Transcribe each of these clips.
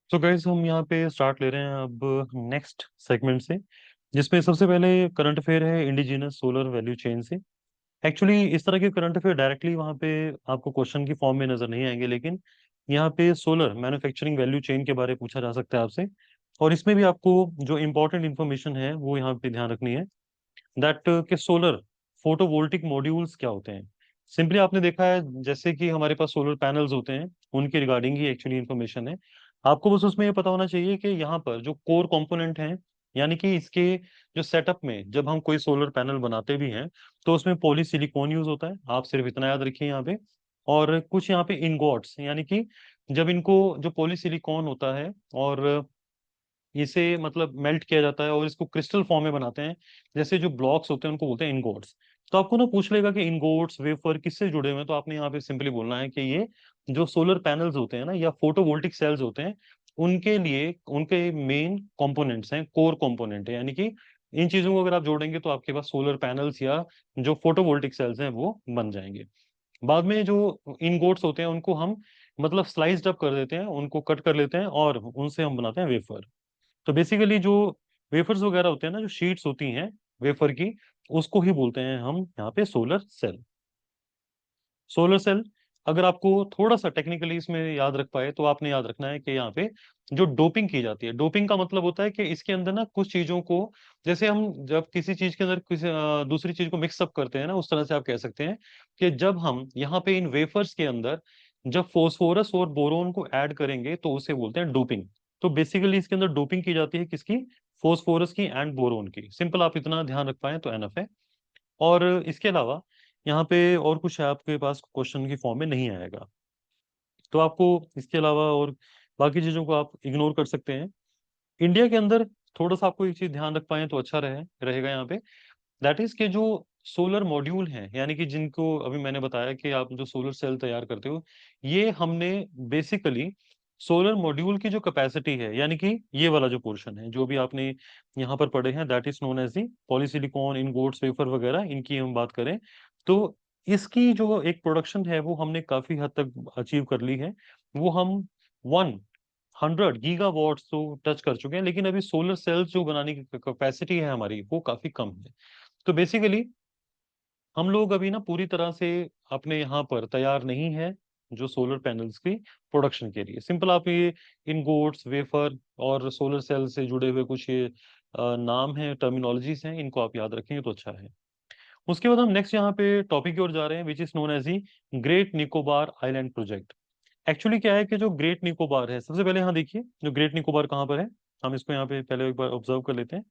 तो गाइस हम यहाँ पे स्टार्ट ले रहे हैं अब नेक्स्ट सेगमेंट से, जिसमें सबसे पहले करंट अफेयर है इंडिजिनस सोलर वैल्यू चेन से। एक्चुअली इस तरह के करंट अफेयर डायरेक्टली वहाँ पे आपको क्वेश्चन की फॉर्म में नजर नहीं आएंगे, लेकिन यहाँ पे सोलर मैन्युफैक्चरिंग वैल्यू चेन के बारे में पूछा जा सकता है आपसे। और इसमें भी आपको जो इंपॉर्टेंट इन्फॉर्मेशन है वो यहाँ पे ध्यान रखनी है, दैट के सोलर फोटोवोल्टिक मॉड्यूल्स क्या होते हैं। सिंपली आपने देखा है जैसे कि हमारे पास सोलर पैनल्स होते हैं, उनके रिगार्डिंग ही एक्चुअली इन्फॉर्मेशन है। आपको बस उसमें ये पता होना चाहिए कि यहाँ पर जो कोर कंपोनेंट हैं, यानी कि इसके जो सेटअप में जब हम कोई सोलर पैनल बनाते भी हैं तो उसमें पॉलीसिलिकॉन यूज होता है, आप सिर्फ इतना याद रखिए यहाँ पे। और कुछ यहाँ पे इनगोट्स, यानी कि जब इनको जो पॉलीसिलिकॉन होता है और इसे मतलब मेल्ट किया जाता है और इसको क्रिस्टल फॉर्म में बनाते हैं, जैसे जो ब्लॉक्स होते हैं उनको बोलते हैं इनगोट्स। तो आपको ना पूछ लेगा कि इनगोट्स वेफर किससे जुड़े हुए हैं, तो आपने यहाँ पे सिंपली बोलना है कि ये जो सोलर पैनल्स होते हैं ना या फोटोवोल्टिक सेल्स होते हैं, उनके लिए उनके मेन कंपोनेंट्स हैं, कोर कंपोनेंट है। यानी कि इन चीजों को अगर आप जोड़ेंगे तो आपके पास सोलर पैनल्स या जो फोटोवोल्टिक सेल्स हैं वो बन जाएंगे। बाद में जो इनगोट्स होते हैं उनको हम मतलब स्लाइस्ड अप कर देते हैं, उनको कट कर लेते हैं और उनसे हम बनाते हैं वेफर। तो बेसिकली जो वेफर्स वगैरह होते हैं ना, जो शीट्स होती हैं वेफर की, उसको ही बोलते हैं हम यहाँ पे सोलर सेल। सोलर सेल अगर आपको थोड़ा सा टेक्निकली इसमें याद रख पाए तो आपने याद रखना है कि यहाँ पे जो डोपिंग की जाती है, डोपिंग का मतलब होता है कि इसके अंदर ना कुछ चीजों को, जैसे हम जब किसी चीज के अंदर किसी दूसरी चीज को मिक्सअप करते हैं ना, उस तरह से आप कह सकते हैं कि जब हम यहाँ पे इन वेफर्स के अंदर जब फोस्फोरस और बोरोन को ऐड करेंगे तो उसे बोलते हैं डोपिंग। तो बेसिकली इसके अंदर डोपिंग की जाती है किसकी? फोस्फोरस की एंड बोरोन की। सिंपल आप इतना ध्यान रख पाए तो एनफ है। और इसके अलावा यहाँ पे और कुछ आपके पास क्वेश्चन की फॉर्म में नहीं आएगा, तो आपको इसके अलावा और बाकी चीजों को आप इग्नोर कर सकते हैं। इंडिया के अंदर थोड़ा सा आपको एक चीज ध्यान रख पाए तो अच्छा रहेगा यहाँ पे, दैट इज के जो सोलर मॉड्यूल हैं, यानी कि जिनको अभी मैंने बताया कि आप जो सोलर सेल तैयार करते हो, ये हमने बेसिकली सोलर मॉड्यूल की जो कैपेसिटी है, यानी कि ये वाला जो पोर्शन है जो भी आपने यहाँ पर पढ़े हैं, that is known as the polysilicon ingots wafer वगैरह, इनकी हम बात करें तो इसकी जो एक प्रोडक्शन है वो हमने काफी हद तक अचीव कर ली है। वो हम 100 गीगावाट्स तो टच कर चुके हैं, लेकिन अभी सोलर सेल्स जो बनाने की कैपेसिटी है हमारी वो काफी कम है। तो बेसिकली हम लोग अभी ना पूरी तरह से अपने यहाँ पर तैयार नहीं है जो सोलर पैनल्स की प्रोडक्शन के लिए। सिंपल आप ये इनगोट्स वेफर और सोलर सेल से जुड़े हुए कुछ ये नाम है, टर्मिनोलॉजीज हैं, इनको आप याद रखेंगे तो अच्छा है। उसके बाद हम नेक्स्ट यहाँ पे टॉपिक की ओर जा रहे हैं, which is known as the Great Nicobar island project. Actually क्या है कि जो ग्रेट निकोबार है, सबसे पहले यहाँ देखिए जो ग्रेट निकोबार कहाँ पर है, हम इसको यहाँ पे पहले एक बार ऑब्जर्व कर लेते हैं।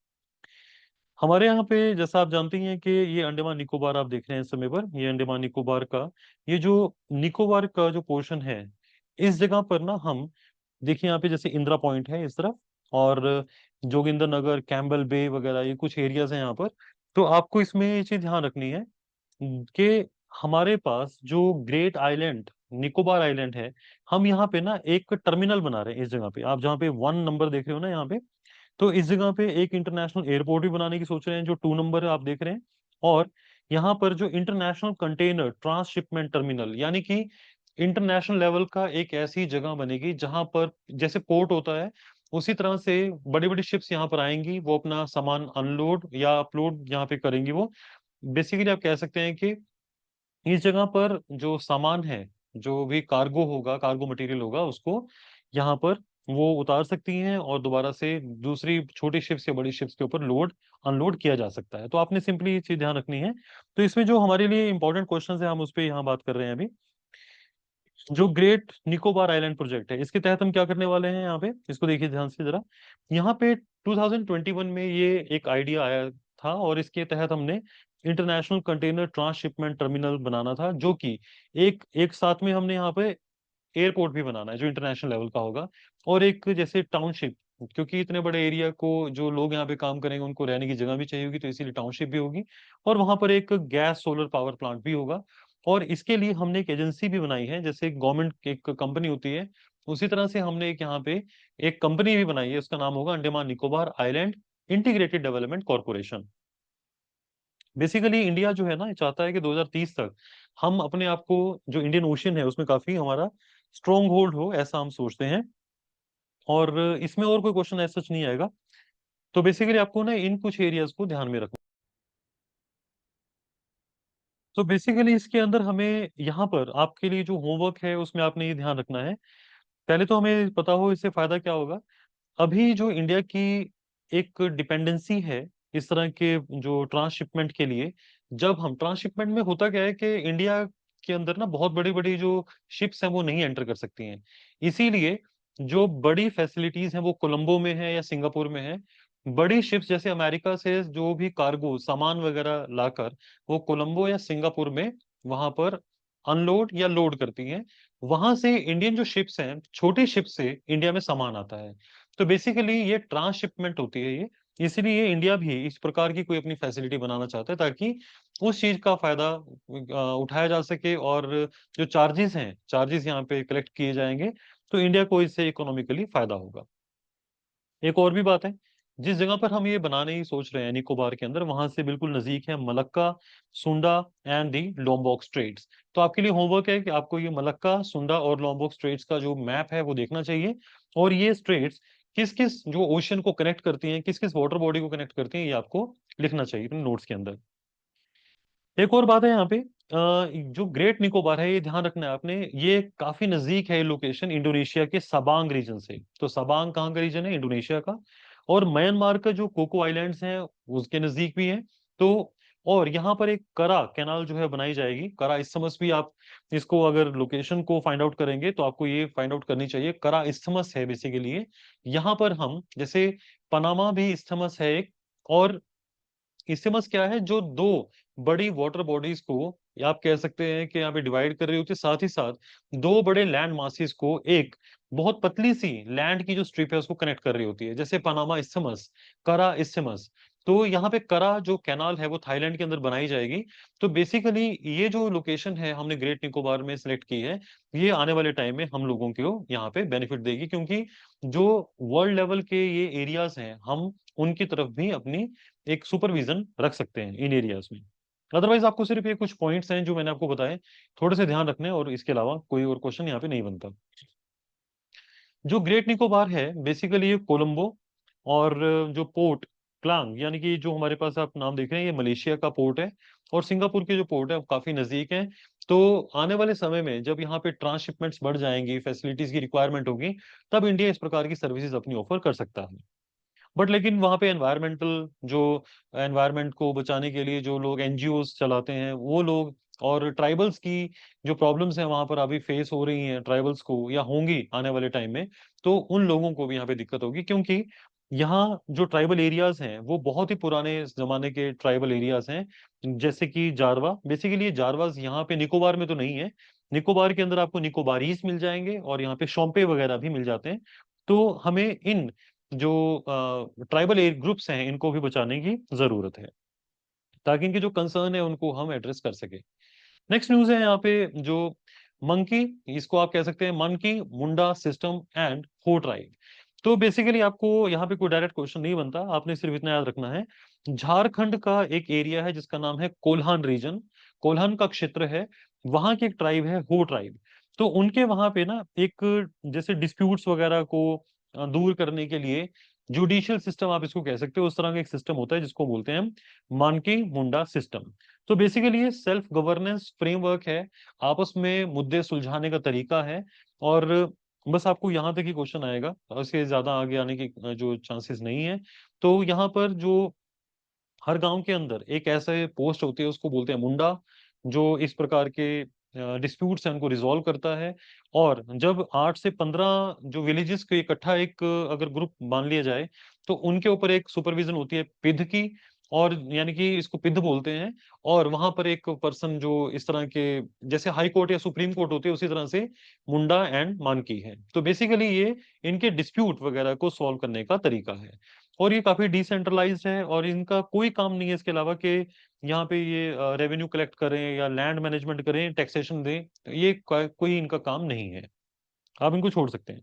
हमारे यहाँ पे जैसा आप जानते ही हैं कि ये अंडमान निकोबार आप देख रहे हैं इस समय पर, ये अंडमान निकोबार का ये जो निकोबार का जो पोर्शन है, इस जगह पर ना हम देखिए यहाँ पे जैसे इंदिरा पॉइंट है इस तरफ, और जोगिंदर नगर कैंबल बे वगैरह ये कुछ एरियाज हैं यहाँ पर। तो आपको इसमें ये चीज ध्यान रखनी है कि हमारे पास जो ग्रेट आइलैंड निकोबार आइलैंड है, हम यहाँ पे ना एक टर्मिनल बना रहे हैं इस जगह पे। आप जहाँ पे 1 नंबर देख रहे हो ना यहाँ पे, तो इस जगह पे एक इंटरनेशनल एयरपोर्ट भी बनाने की सोच रहे हैं, जो 2 नंबर है आप देख रहे हैं। और यहाँ पर जो इंटरनेशनल कंटेनर ट्रांसशिपमेंट टर्मिनल, यानी कि इंटरनेशनल लेवल का एक ऐसी जगह बनेगी जहां पर जैसे पोर्ट होता है उसी तरह से बड़ी बड़ी शिप्स यहाँ पर आएंगी, वो अपना सामान अनलोड या अपलोड यहाँ पे करेंगी। वो बेसिकली आप कह सकते हैं कि इस जगह पर जो सामान है, जो भी कार्गो होगा, कार्गो मटेरियल होगा, उसको यहाँ पर वो उतार सकती हैं और दोबारा से दूसरी छोटी शिप्स या बड़ी शिप्स के ऊपर लोड अनलोड किया जा सकता है। तो आपने सिंपली ये चीज ध्यान रखनी है। तो इसमें जो हमारे लिए इंपॉर्टेंट क्वेश्चन है हम उस पर यहाँ बात कर रहे हैं अभी। जो ग्रेट निकोबार आइलैंड प्रोजेक्ट है, इसके तहत हम क्या करने वाले हैं यहाँ पे, इसको देखिए ध्यान से जरा। यहाँ पे 2021 में ये एक आइडिया आया था और इसके तहत हमने इंटरनेशनल कंटेनर ट्रांसशिपमेंट टर्मिनल बनाना था, जो कि एक एक साथ में हमने यहाँ पे एयरपोर्ट भी बनाना है जो इंटरनेशनल लेवल का होगा, और एक जैसे टाउनशिप, क्योंकि इतने बड़े एरिया को जो लोग यहाँ पे काम करेंगे उनको रहने की जगह भी चाहिए होगी, तो इसीलिए टाउनशिप भी होगी। और वहां पर एक गैस सोलर पावर प्लांट भी होगा। और इसके लिए हमने एक एजेंसी भी बनाई है, जैसे गवर्नमेंट एक कंपनी होती है उसी तरह से हमने एक यहाँ पे एक कंपनी भी बनाई है, उसका नाम होगा Andaman Nicobar island integrated development corporation. Basically India जो है ना ये चाहता है कि 2030 तक हम अपने आप को, जो इंडियन ओशन है उसमें काफी हमारा स्ट्रोंग होल्ड हो, ऐसा हम सोचते हैं। और इसमें और कोई क्वेश्चन ऐसा सच नहीं आएगा। तो बेसिकली आपको ना इन कुछ एरियाज को ध्यान में रखना। तो बेसिकली इसके अंदर हमें यहाँ पर आपके लिए जो होमवर्क है उसमें आपने ये ध्यान रखना है। पहले तो हमें पता हो इससे फायदा क्या होगा। अभी जो इंडिया की एक डिपेंडेंसी है इस तरह के जो ट्रांसशिपमेंट के लिए, जब हम ट्रांसशिपमेंट में होता क्या है कि इंडिया के अंदर ना बहुत बड़ी बड़ी जो शिप्स हैं वो नहीं एंटर कर सकती हैं। इसीलिए जो बड़ी फैसिलिटीज हैं वो कोलंबो में है या सिंगापुर में है। बड़ी शिप्स जैसे अमेरिका से जो भी कार्गो सामान वगैरह लाकर वो कोलंबो या सिंगापुर में वहां पर अनलोड या लोड करती हैं। वहां से इंडियन जो शिप्स हैं, छोटी शिप से इंडिया में सामान आता है। तो बेसिकली ये ट्रांसशिपमेंट होती है ये। इसीलिए इंडिया भी इस प्रकार की कोई अपनी फैसिलिटी बनाना चाहता है ताकि उस चीज का फायदा उठाया जा सके, और जो चार्जेस हैं, चार्जेस यहाँ पे कलेक्ट किए जाएंगे, तो इंडिया को इससे इकोनॉमिकली फायदा होगा। एक और भी बात है, जिस जगह पर हम ये बनाने की सोच रहे हैं निकोबार के अंदर, वहां से बिल्कुल नजदीक है मलक्का, सुंडा एंड दी लोम्बोक स्ट्रेट्स। तो आपके लिए होमवर्क है कि आपको ये मलक्का, सुंडा और लोम्बोक स्ट्रेट्स का जो मैप है वो देखना चाहिए। और ये स्ट्रेट्स किस किस जो ओशन को कनेक्ट करती हैं, किस किस वाटर बॉडी को कनेक्ट करती हैं, ये आपको लिखना चाहिए अपने नोट्स के अंदर। एक और बात है यहाँ पे, जो ग्रेट निकोबार है ये ध्यान रखना है आपने, ये काफी नजदीक है लोकेशन इंडोनेशिया के सबांग रीजन से। तो सबांग कहाँ का रीजन है? इंडोनेशिया का। और म्यांमार का जो कोको आइलैंड्स हैं उसके नजदीक भी है। तो और यहाँ पर एक करा कैनाल जो है बनाई जाएगी। करा इस्थमस भी आप इसको अगर लोकेशन को फाइंड आउट करेंगे तो आपको ये फाइंड आउट करनी चाहिए, करा इस्थमस है बेसिकली। यहाँ पर हम जैसे पनामा भी इस्थमस है एक, और इसमस क्या है, जो दो बड़ी वाटर बॉडीज को, या आप कह सकते हैं कि यहाँ पे डिवाइड कर रही होती है, साथ ही साथ दो बड़े लैंड मासेस को एक बहुत पतली सी लैंड की जो स्ट्रिप है उसको कनेक्ट कर रही होती है, जैसे पनामा इस्थमस, करा इस्थमस। तो यहाँ पे करा जो कैनाल है वो थाईलैंड के अंदर बनाई जाएगी। तो बेसिकली ये जो लोकेशन है हमने ग्रेट निकोबार में सिलेक्ट की है, ये आने वाले टाइम में हम लोगों को यहाँ पे बेनिफिट देगी, क्योंकि जो वर्ल्ड लेवल के ये एरियाज हैं हम उनकी तरफ भी अपनी एक सुपरविजन रख सकते हैं इन एरियाज में। अदरवाइज आपको सिर्फ ये कुछ पॉइंट्स हैं जो मैंने आपको बताए, थोड़े से ध्यान रखने हैं, और इसके अलावा कोई और क्वेश्चन यहाँ पे नहीं बनता। जो ग्रेट निकोबार है बेसिकली ये कोलंबो और जो पोर्ट क्लांग, यानी कि जो हमारे पास आप नाम देख रहे हैं, ये मलेशिया का पोर्ट है, और सिंगापुर के जो पोर्ट है वो काफी नजदीक है। तो आने वाले समय में जब यहाँ पे ट्रांसशिपमेंट्स बढ़ जाएंगी, फैसिलिटीज की रिक्वायरमेंट होगी, तब इंडिया इस प्रकार की सर्विसेज अपनी ऑफर कर सकता है। बट लेकिन वहाँ पे एनवायरमेंटल जो एनवायरनमेंट को बचाने के लिए जो लोग एनजीओज चलाते हैं वो लोग, और ट्राइबल्स की जो प्रॉब्लम्स हैं वहाँ पर अभी फेस हो रही हैं ट्राइबल्स को, या होंगी आने वाले टाइम में, तो उन लोगों को भी यहाँ पे दिक्कत होगी, क्योंकि यहाँ जो ट्राइबल एरियाज हैं वो बहुत ही पुराने जमाने के ट्राइबल एरियाज हैं। जैसे कि जारवा, बेसिकली ये जारवाज यहाँ पे निकोबार में तो नहीं है। निकोबार के अंदर आपको निकोबारीज मिल जाएंगे, और यहाँ पे शोम्पे वगैरह भी मिल जाते हैं। तो हमें इन जो ट्राइबल ग्रुप्स हैं इनको भी बचाने की जरूरत है, ताकि इनके जो कंसर्न है उनको हम एड्रेस कर सके। नेक्स्ट न्यूज है यहाँ पे जो मंकी, इसको आप कह सकते हैं मंकी मुंडा सिस्टम एंड हो ट्राइब। तो बेसिकली आपको यहाँ पे कोई डायरेक्ट क्वेश्चन नहीं बनता, आपने सिर्फ इतना याद रखना है, झारखंड का एक एरिया है जिसका नाम है कोल्हान रीजन, कोल्हान का क्षेत्र है, वहां की एक ट्राइब है हो ट्राइब। तो उनके वहां पे ना एक जैसे डिस्प्यूट्स वगैरह को दूर करने के लिए जुडिशियल सिस्टम आप इसको कह सकते हो, उस तरह का एक सिस्टम होता है जिसको बोलते हैं मानकी मुंडा सिस्टम। तो बेसिकली ये सेल्फ गवर्नेंस फ्रेमवर्क है, आपस में मुद्दे सुलझाने का तरीका है। और बस आपको यहाँ तक ही क्वेश्चन आएगा, उसके ज्यादा आगे आने की जो चांसेस नहीं है। तो यहाँ पर जो हर गांव के अंदर एक ऐसे पोस्ट होती है उसको बोलते हैं मुंडा, जो इस प्रकार के डिस्प्यूट्स हैं उनको रिजॉल्व करता है। और जब 8 से 15 जो विलेजेस को इकट्ठा एक अगर ग्रुप मान लिया जाए, तो उनके ऊपर एक सुपरविजन होती है पिध की, और यानी कि इसको पिध बोलते हैं। और वहां पर एक पर्सन जो इस तरह के, जैसे हाई कोर्ट या सुप्रीम कोर्ट होती है उसी तरह से मुंडा एंड मानकी है। तो बेसिकली ये इनके डिस्प्यूट वगैरह को सॉल्व करने का तरीका है। और ये काफी डिसेंट्रलाइज्ड है, और इनका कोई काम नहीं है इसके अलावा कि यहाँ पे ये रेवेन्यू कलेक्ट करें या लैंड मैनेजमेंट करें, टैक्सेशन दें, ये कोई इनका काम नहीं है, आप इनको छोड़ सकते हैं।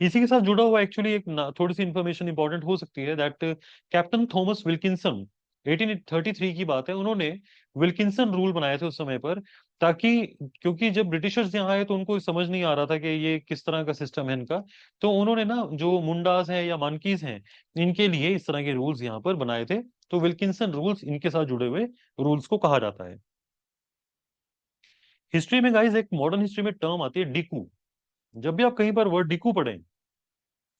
इसी के साथ जुड़ा हुआ एक्चुअली एक थोड़ी सी इंफॉर्मेशन इंपॉर्टेंट हो सकती है, दैट कैप्टन थॉमस विल्किंसन 1833 की बात है, उन्होंने विल्किंसन रूल बनाए थे उस समय पर, ताकि, क्योंकि जब ब्रिटिशर्स यहाँ आए तो उनको समझ नहीं आ रहा था कि ये किस तरह का सिस्टम है इनका। तो उन्होंने ना जो मुंडास हैं या मानकीज हैं, इनके लिए इस तरह के रूल्स यहाँ पर बनाए थे। तो विल्किंसन रूल्स इनके साथ जुड़े हुए रूल्स को कहा जाता है। हिस्ट्री में गाइस एक मॉडर्न हिस्ट्री में टर्म आती है डिकू। जब भी आप कहीं पर वर्ड डिकू पढ़ें,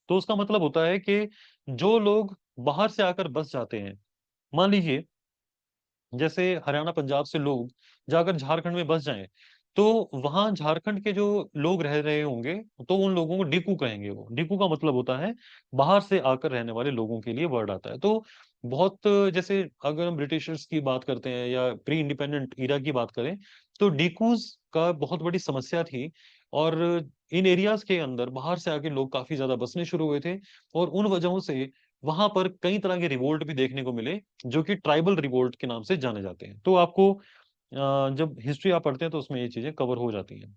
तो उसका मतलब होता है कि जो लोग बाहर से आकर बस जाते हैं, मान लीजिए जैसे हरियाणा पंजाब से लोग जाकर झारखंड में बस जाएं, तो वहां झारखंड के जो लोग रह रहे होंगे, तो उन लोगों को डिकू कहेंगे। वो डिकू का मतलब होता है बाहर से आकर रहने वाले लोगों के लिए वर्ड आता है। तो बहुत, जैसे अगर हम ब्रिटिशर्स की बात करते हैं या प्री इंडिपेंडेंट ईरा की बात करें, तो डिकूज का बहुत बड़ी समस्या थी। और इन एरियाज के अंदर बाहर से आके लोग काफी ज्यादा बसने शुरू हुए थे, और उन वजहों से वहां पर कई तरह के रिवोल्ट भी देखने को मिले, जो कि ट्राइबल रिवोल्ट के नाम से जाने जाते हैं। तो आपको जब हिस्ट्री आप पढ़ते हैं तो उसमें ये चीजें कवर हो जाती हैं।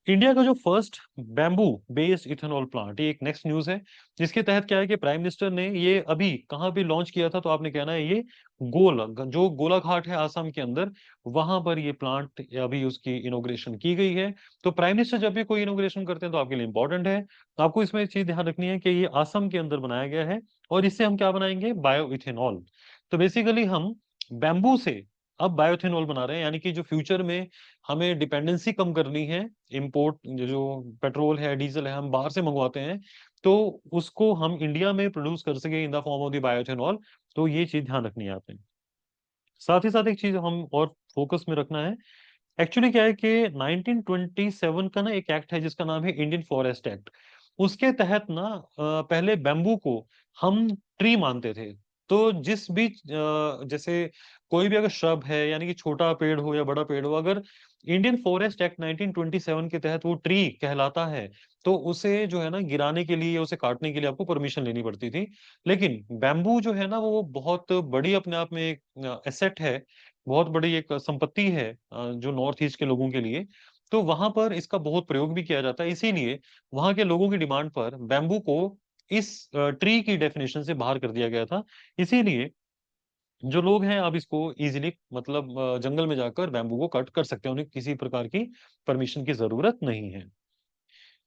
इंडिया का जो first bamboo based ethanol plant, ये एक नेक्स्ट न्यूज है, जिसके तहत क्या है कि प्राइम मिनिस्टर ने ये अभी कहाँ पे लॉन्च किया था, तो आपने कहना है ये जो गोलाघाट है आसाम के अंदर, वहां पर ये प्लांट अभी उसकी इनोग्रेशन की गई है। तो प्राइम मिनिस्टर जब भी कोई इनोग्रेशन करते हैं तो आपके लिए इंपॉर्टेंट है। तो आपको इसमें एक चीज ध्यान रखनी है कि ये आसाम के अंदर बनाया गया है, और इससे हम क्या बनाएंगे, बायो इथेनॉल। तो बेसिकली हम बैम्बू से अब बायोइथेनॉल बना रहे हैं, यानी कि जो फ्यूचर में हमें डिपेंडेंसी कम करनी है, इंपोर्ट जो पेट्रोल है डीजल है हम बाहर से मंगवाते हैं, तो उसको हम इंडिया में प्रोड्यूस कर सके in the form of the bioethanol. तो ये चीज ध्यान रखनी है आपने। साथ ही साथ एक चीज हम और फोकस में रखना है। एक्चुअली क्या है कि 1927 का ना एक एक्ट है जिसका नाम है इंडियन फॉरेस्ट एक्ट। उसके तहत ना पहले बैम्बू को हम ट्री मानते थे। तो जिस भी जैसे कोई भी अगर श्रब है, यानी कि छोटा पेड़ हो या बड़ा पेड़ हो, अगर इंडियन फॉरेस्ट एक्ट 1927 के तहत वो ट्री कहलाता है, तो उसे जो है ना गिराने के लिए, उसे काटने के लिए आपको परमिशन लेनी पड़ती थी। लेकिन बैम्बू जो है ना वो बहुत बड़ी अपने आप में एक एसेट है, बहुत बड़ी एक संपत्ति है जो नॉर्थ ईस्ट के लोगों के लिए। तो वहां पर इसका बहुत प्रयोग भी किया जाता है, इसीलिए वहां के लोगों की डिमांड पर बैम्बू को इस ट्री की डेफिनेशन से बाहर कर दिया गया था। इसीलिए जो लोग हैं अब इसको इजीली, मतलब जंगल में जाकर बैम्बू को कट कर सकते हैं, उन्हें किसी प्रकार की परमिशन की जरूरत नहीं है।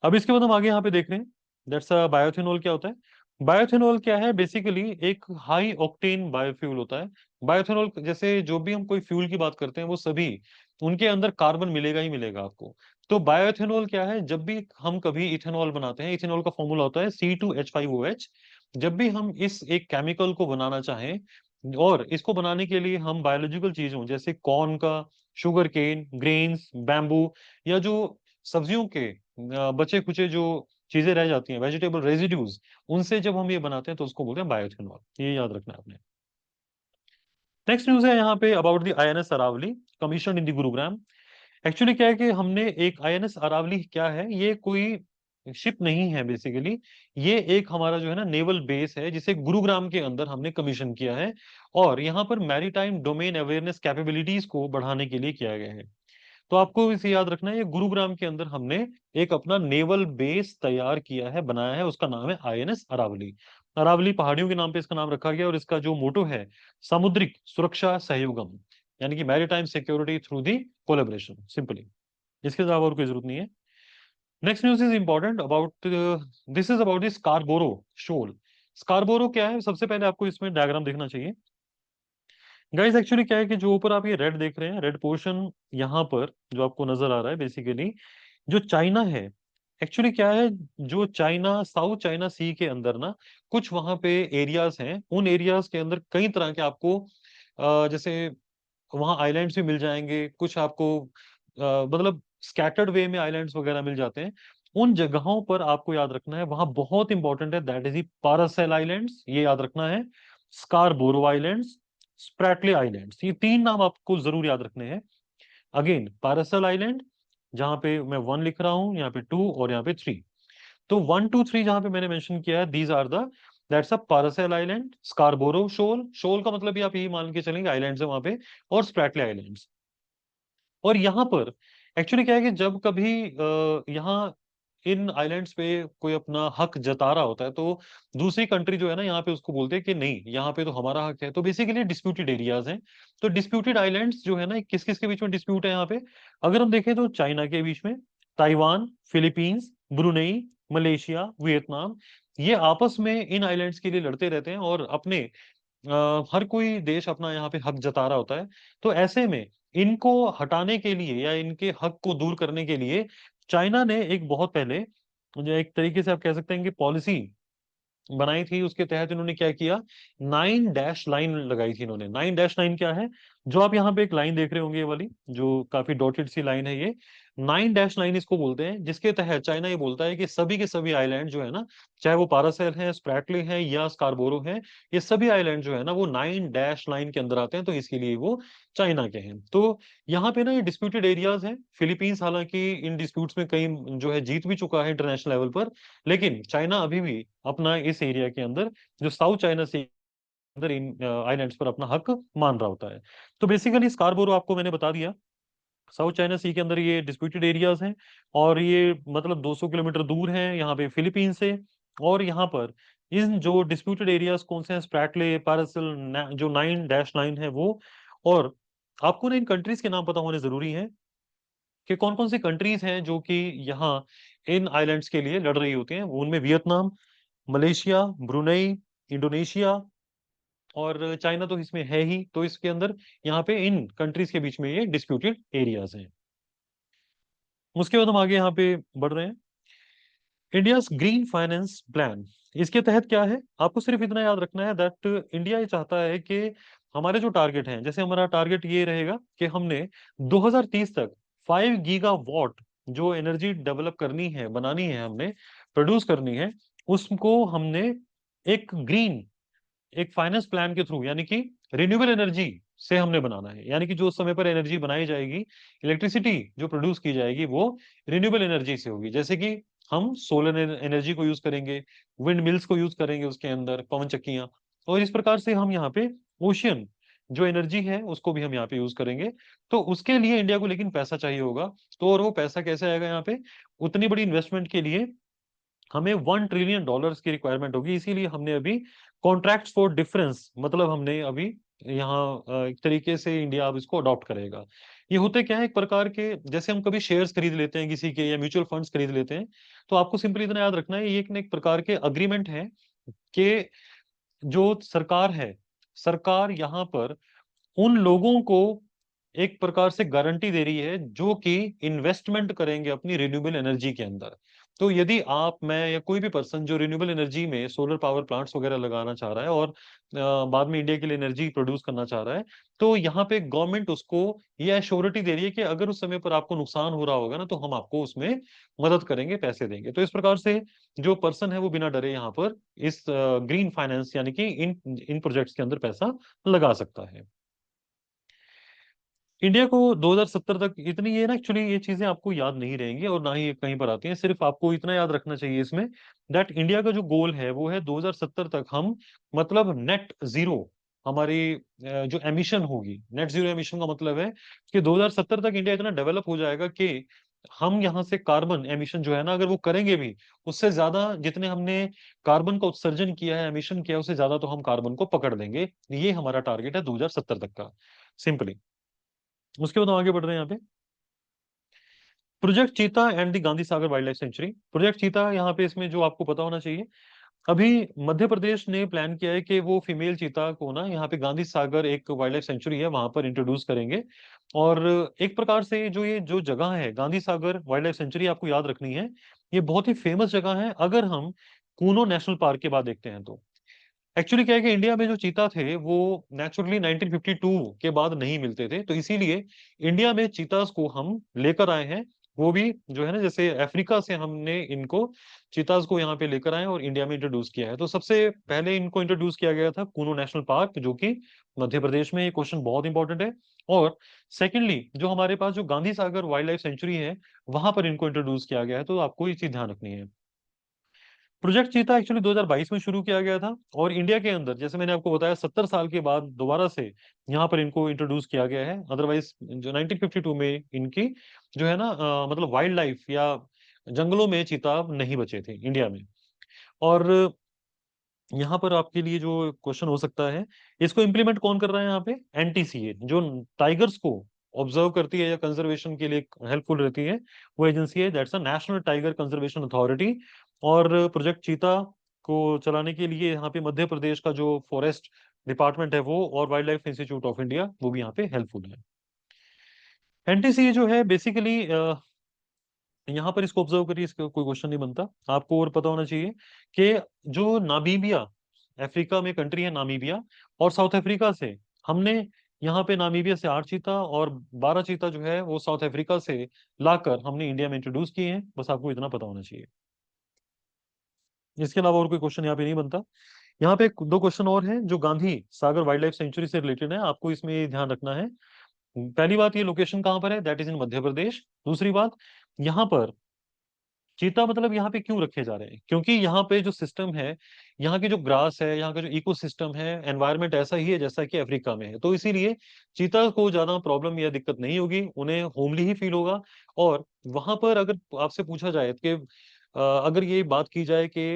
अब इसके बाद हम आगे यहाँ पे देख रहे हैं, दैट्स बायोथेनॉल क्या होता है। बायोथेनॉल क्या है, बेसिकली एक हाई ऑक्टेन बायोफ्यूल होता है। बायोथेनॉल जैसे जो भी हम कोई फ्यूल की बात करते हैं वो सभी उनके अंदर कार्बन मिलेगा ही मिलेगा आपको। तो बायोथेनॉल क्या है, जब भी हम कभी इथेनॉल बनाते हैं, इथेनॉल का फॉर्मूला होता है C2H5OH। जब भी हम इस एक केमिकल को बनाना चाहें, और इसको बनाने के लिए हम बायोलॉजिकल चीजों जैसे कॉर्न का, शुगर केन, ग्रेन्स, बैम्बू, या जो सब्जियों के बचे खुचे जो चीजें रह जाती हैं, वेजिटेबल रेजिड्यूज, उनसे जब हम ये बनाते हैं तो उसको बोलते हैं बायोइथेनॉल। ये याद रखना है आपने। नेक्स्ट न्यूज है यहाँ पे about the INS Aravali, commission in the Gurugram. Actually क्या है कि हमने एक INS अरावली, क्या है ये, कोई शिप नहीं है बेसिकली। ये एक हमारा जो है ना नेवल बेस है, जिसे गुरुग्राम के अंदर हमने कमीशन किया है, और यहाँ पर मैरीटाइम डोमेन अवेयरनेस कैपेबिलिटीज को बढ़ाने के लिए किया गया है। तो आपको इसे याद रखना है, ये गुरुग्राम के अंदर हमने एक अपना नेवल बेस तैयार किया है, बनाया है, उसका नाम है INS अरावली। अरावली पहाड़ियों के नाम पे इसका नाम रखा गया, और इसका जो मोटो है, सामुद्रिक सुरक्षा सहयोगम, यानी कि maritime security through the collaboration, simply. इसके अलावा और कोई जरूरत नहीं है। Next news is important about, this is about the Scarborough Shoal. Scarborough क्या है, सबसे पहले आपको इसमें डायग्राम देखना चाहिए। गाइस एक्चुअली क्या है कि जो ऊपर आप ये रेड देख रहे हैं, रेड पोर्शन यहाँ पर जो आपको नजर आ रहा है, बेसिकली जो चाइना है, एक्चुअली क्या है, जो चाइना, साउथ चाइना सी के अंदर ना कुछ वहां पे एरियाज हैं, उन एरियाज के अंदर कई तरह के आपको जैसे वहाँ आइलैंड्स भी मिल जाएंगे कुछ आपको, मतलब स्कैटर्ड वे में आइलैंड्स वगैरह मिल जाते हैं। उन जगहों पर आपको याद रखना है, वहां बहुत इंपॉर्टेंट है, दैट इज पारासेल आइलैंड्स, ये याद रखना है। स्कारबोरो आइलैंड्स, स्प्रैटले आइलैंड्स, ये तीन नाम आपको जरूर याद रखने हैं। अगेन पारासेल आइलैंड, जहां पे मैं 1 लिख रहा हूं, यहाँ पे 2 और यहाँ पे 3। तो 1 2 3 जहां पे मैंने मेंशन किया है, these are the, that's a Paracel Island, Scarborough Shoal, shoal का मतलब भी आप यही मान के चलेंगे आइलैंड्स है वहां पे, और स्प्रैटले आइलैंड्स। और यहाँ पर एक्चुअली क्या है कि जब कभी यहाँ इन आइलैंड्स पे कोई अपना हक जता रहा होता है, तो दूसरी कंट्री जो है ना यहाँ पे उसको बोलते हैं कि नहीं, यहाँ पे तो हमारा हक है। तो बेसिकली डिस्प्यूटेड एरियाज हैं। तो डिस्प्यूटेड आइलैंड्स जो है ना, किस किस के बीच में डिस्प्यूट है यहाँ पे? अगर हम देखें तो चाइना के बीच में, Taiwan, Philippines, Brunei, Malaysia, Vietnam, ये आपस में इन आइलैंड्स के लिए लड़ते रहते हैं, और अपने हर कोई देश अपना यहाँ पे हक जता रहा होता है। तो ऐसे में इनको हटाने के लिए या इनके हक को दूर करने के लिए चाइना ने एक बहुत पहले, जो एक तरीके से आप कह सकते हैं कि पॉलिसी बनाई थी, उसके तहत इन्होंने क्या किया, 9 डैश लाइन लगाई थी इन्होंने। 9 डैश लाइन क्या है? जो आप यहाँ पे एक लाइन देख रहे होंगे, ये वाली जो काफी डॉटेड सी लाइन है, ये 9 डैश लाइन इसको बोलते हैं, जिसके तहत चाइना ये बोलता है कि सभी के सभी आइलैंड जो है ना, चाहे वो पारासेल है, स्प्रैटले है या स्कारबोरो है, ये सभी आइलैंड जो है ना वो 9 डैश लाइन के अंदर आते हैं, तो इसके लिए वो चाइना के हैं। तो यहाँ पे ना ये डिस्प्यूटेड एरियाज हैं। फिलीपींस हालांकि इन डिस्प्यूट्स में कहीं जो है जीत भी चुका है इंटरनेशनल लेवल पर, लेकिन चाइना अभी भी अपना इस एरिया के अंदर, जो साउथ चाइना सी अंदर, इन आइलैंड्स पर अपना हक मान रहा होता है। तो बेसिकली स्कारबोरो आपको मैंने बता दिया, साउथ चाइना सी के अंदर ये डिस्प्यूटेड एरियाज हैं, और ये मतलब 200 किलोमीटर दूर हैं यहाँ पे फिलीपीन से। और यहाँ पर इन जो डिस्प्यूटेड एरियाज कौन से हैं, स्प्रैटले, पारासिल, जो 9 डैश लाइन है वो। और आपको ना इन कंट्रीज के नाम पता होने जरूरी है कि कौन कौन सी कंट्रीज हैं जो कि यहाँ इन आइलैंड्स के लिए लड़ रही होती हैं। उनमें वियतनाम, मलेशिया, ब्रुनेई, इंडोनेशिया और चाइना तो इसमें है ही। तो इसके अंदर यहाँ पे इन कंट्रीज के बीच में ये डिस्प्यूटेड एरियाज हैं। उसके बाद हम आगे यहाँ पे बढ़ रहे हैं। इंडिया ग्रीन फाइनेंस प्लान, इसके तहत क्या है, आपको सिर्फ इतना याद रखना है दैट इंडिया ये चाहता है कि हमारे जो टारगेट हैं, जैसे हमारा टारगेट ये रहेगा कि हमने 2030 तक 5 गीगावाट जो एनर्जी डेवलप करनी है, बनानी है, हमने प्रोड्यूस करनी है, उसको हमने एक ग्रीन, एक फाइनेंस प्लान के थ्रू, यानी कि रिन्यूएबल एनर्जी से हमने बनाना है। यानी कि जो उस समय पर एनर्जी बनाई जाएगी, इलेक्ट्रिसिटी जो प्रोड्यूस की जाएगी, वो रिन्यूएबल एनर्जी से होगी। जैसे कि हम सोलर एनर्जी को यूज करेंगे, विंड मिल्स को यूज करेंगे उसके अंदर, पवन चक्कियां। और इस प्रकार से हम यहाँ पे ओशियन जो एनर्जी है उसको भी हम यहाँ पे यूज करेंगे। तो उसके लिए इंडिया को लेकिन पैसा चाहिए होगा। तो और वो पैसा कैसे आएगा यहाँ पे? उतनी बड़ी इन्वेस्टमेंट के लिए हमें $1 ट्रिलियन की रिक्वायरमेंट होगी। इसीलिए हमने अभी कॉन्ट्रैक्ट फॉर डिफरेंस, मतलब हमने अभी यहाँ एक तरीके से इंडिया अब इसको अडॉप्ट करेगा। ये होते क्या है, एक प्रकार के, जैसे हम कभी शेयर्स खरीद लेते हैं किसी के, या म्यूचुअल फंड्स खरीद लेते हैं, तो आपको सिंपली इतना याद रखना है, ये एक प्रकार के अग्रीमेंट है कि जो सरकार है, सरकार यहाँ पर उन लोगों को एक प्रकार से गारंटी दे रही है जो कि इन्वेस्टमेंट करेंगे अपनी रिन्यूएबल एनर्जी के अंदर। तो यदि आप, मैं या कोई भी पर्सन जो रिन्यूएबल एनर्जी में सोलर पावर प्लांट्स वगैरह लगाना चाह रहा है और बाद में इंडिया के लिए एनर्जी प्रोड्यूस करना चाह रहा है, तो यहाँ पे गवर्नमेंट उसको ये एश्योरिटी दे रही है कि अगर उस समय पर आपको नुकसान हो रहा होगा ना, तो हम आपको उसमें मदद करेंगे, पैसे देंगे। तो इस प्रकार से जो पर्सन है वो बिना डरे यहाँ पर इस ग्रीन फाइनेंस यानी कि इन इन प्रोजेक्ट्स के अंदर पैसा लगा सकता है। इंडिया को 2070 तक, इतनी ये ना, एक्चुअली ये चीजें आपको याद नहीं रहेंगी और ना ही ये कहीं पर आती हैं, सिर्फ आपको इतना याद रखना चाहिए इसमें दैट इंडिया का जो गोल है वो है 2070 तक हम, मतलब नेट जीरो, हमारी जो एमिशन होगी, नेट जीरो एमिशन का मतलब है कि 2070 तक इंडिया इतना डेवलप हो जाएगा कि हम यहाँ से कार्बन एमिशन जो है ना, अगर वो करेंगे भी, उससे ज्यादा जितने हमने कार्बन का उत्सर्जन किया है, एमिशन किया है, उससे ज्यादा तो हम कार्बन को पकड़ लेंगे। ये हमारा टारगेट है 2070 तक का, सिंपली। उसके बाद हम आगे बढ़ रहे हैं यहाँ पे। प्रोजेक्ट चीता and the Gandhi Sagar wild life sanctuary. Project चीता यहाँ पे, इसमें जो आपको पता होना चाहिए, अभी मध्य प्रदेश ने प्लान किया है कि वो फीमेल चीता को ना यहाँ पे गांधी सागर, एक वाइल्ड लाइफ सेंचुरी है, वहां पर इंट्रोड्यूस करेंगे। और एक प्रकार से जो ये जो जगह है Gandhi Sagar wild life sanctuary, आपको याद रखनी है, ये बहुत ही फेमस जगह है अगर हम कूनो नेशनल पार्क के बाद देखते हैं तो। एक्चुअली क्या है कि इंडिया में जो चीता थे वो नेचुरली 1952 के बाद नहीं मिलते थे, तो इसीलिए इंडिया में चीतास को हम लेकर आए हैं। वो भी जो है ना, जैसे अफ्रीका से हमने इनको, चीतास को यहाँ पे लेकर आए और इंडिया में इंट्रोड्यूस किया है। तो सबसे पहले इनको इंट्रोड्यूस किया गया था कूनो नेशनल पार्क, जो कि मध्य प्रदेश में। ये क्वेश्चन बहुत इंपॉर्टेंट है। और सेकेंडली जो हमारे पास जो Gandhi Sagar wild life sanctuary है, वहां पर इनको इंट्रोड्यूस किया गया है। तो आपको ये चीज ध्यान रखनी है। प्रोजेक्ट चीता एक्चुअली 2022 में शुरू किया गया था, और इंडिया के अंदर, जैसे मैंने आपको बताया, 70 साल के बाद दोबारा से यहाँ पर इनको इंट्रोड्यूस किया गया है। अदरवाइज जो 1952 में इनकी जो है ना, मतलब वाइल्ड लाइफ या जंगलों में चीता नहीं बचे थे इंडिया में। और यहाँ पर आपके लिए जो क्वेश्चन हो सकता है, इसको इम्प्लीमेंट कौन कर रहा है यहाँ पे? एनटीसीए, जो टाइगर्स को ऑब्जर्व करती है या कंजर्वेशन के लिए हेल्पफुल रहती है, वो एजेंसी है, that's a national tiger conservation authority. और प्रोजेक्ट चीता को चलाने के लिए यहाँ पे मध्य प्रदेश का जो फॉरेस्ट डिपार्टमेंट है वो, और wild life institute of India, वो भी यहाँ पे हेल्पफुल है। एनटीसीए जो है बेसिकली, यहाँ पर इसको ऑब्जर्व करिए, इसका कोई क्वेश्चन नहीं बनता, आपको और पता होना चाहिए कि जो नामीबिया, अफ्रीका में कंट्री है नामीबिया, और साउथ अफ्रीका से हमने यहाँ पे नामीबिया से 8 चीता और 12 चीता जो है वो साउथ अफ्रीका से लाकर हमने इंडिया में इंट्रोड्यूस किए हैं। बस आपको इतना पता होना चाहिए, इसके अलावा और कोई क्वेश्चन यहाँ पे नहीं बनता। यहाँ पे दो क्वेश्चन और हैं जो Gandhi Sagar wild life sanctuary से रिलेटेड है, आपको इसमें ये ध्यान रखना है। पहली बात, ये लोकेशन कहाँ पर है? That is in Madhya Pradesh. दूसरी बात, यहाँ पर चीता मतलब यहाँ पे क्यों रखे जा रहे हैं? क्योंकि यहाँ पे जो सिस्टम है, यहाँ की जो ग्रास है, यहाँ का जो इकोसिस्टम है, एनवायरनमेंट ऐसा ही है जैसा कि अफ्रीका में है, तो इसीलिए चीता को ज्यादा प्रॉब्लम या दिक्कत नहीं होगी, उन्हें होमली ही फील होगा। और वहां पर अगर आपसे पूछा जाए कि अगर ये बात की जाए कि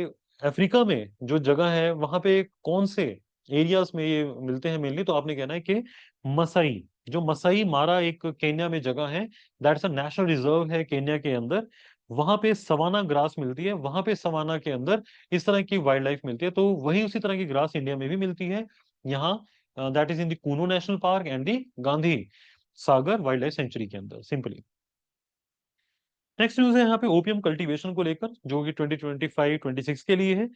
अफ्रीका में जो जगह है वहां पे कौन से एरियाज में ये मिलते हैं मेनली, तो आपने कहना है कि मसाई, जो मसाई मारा एक केन्या में जगह है, दैट्स अ नेशनल रिजर्व है केन्या के अंदर, वहां पे सवाना ग्रास मिलती है, वहां पे सवाना के अंदर इस तरह की वाइल्ड लाइफ मिलती है, तो वही उसी तरह की ग्रास इंडिया में भी मिलती है यहाँ, that is in the Kuno national park and the Gandhi Sagar wild life sanctuary के अंदर, सिंपली। नेक्स्ट न्यूज है यहाँ पे ओपियम कल्टीवेशन को लेकर, जो कि 2025-26 के लिए है।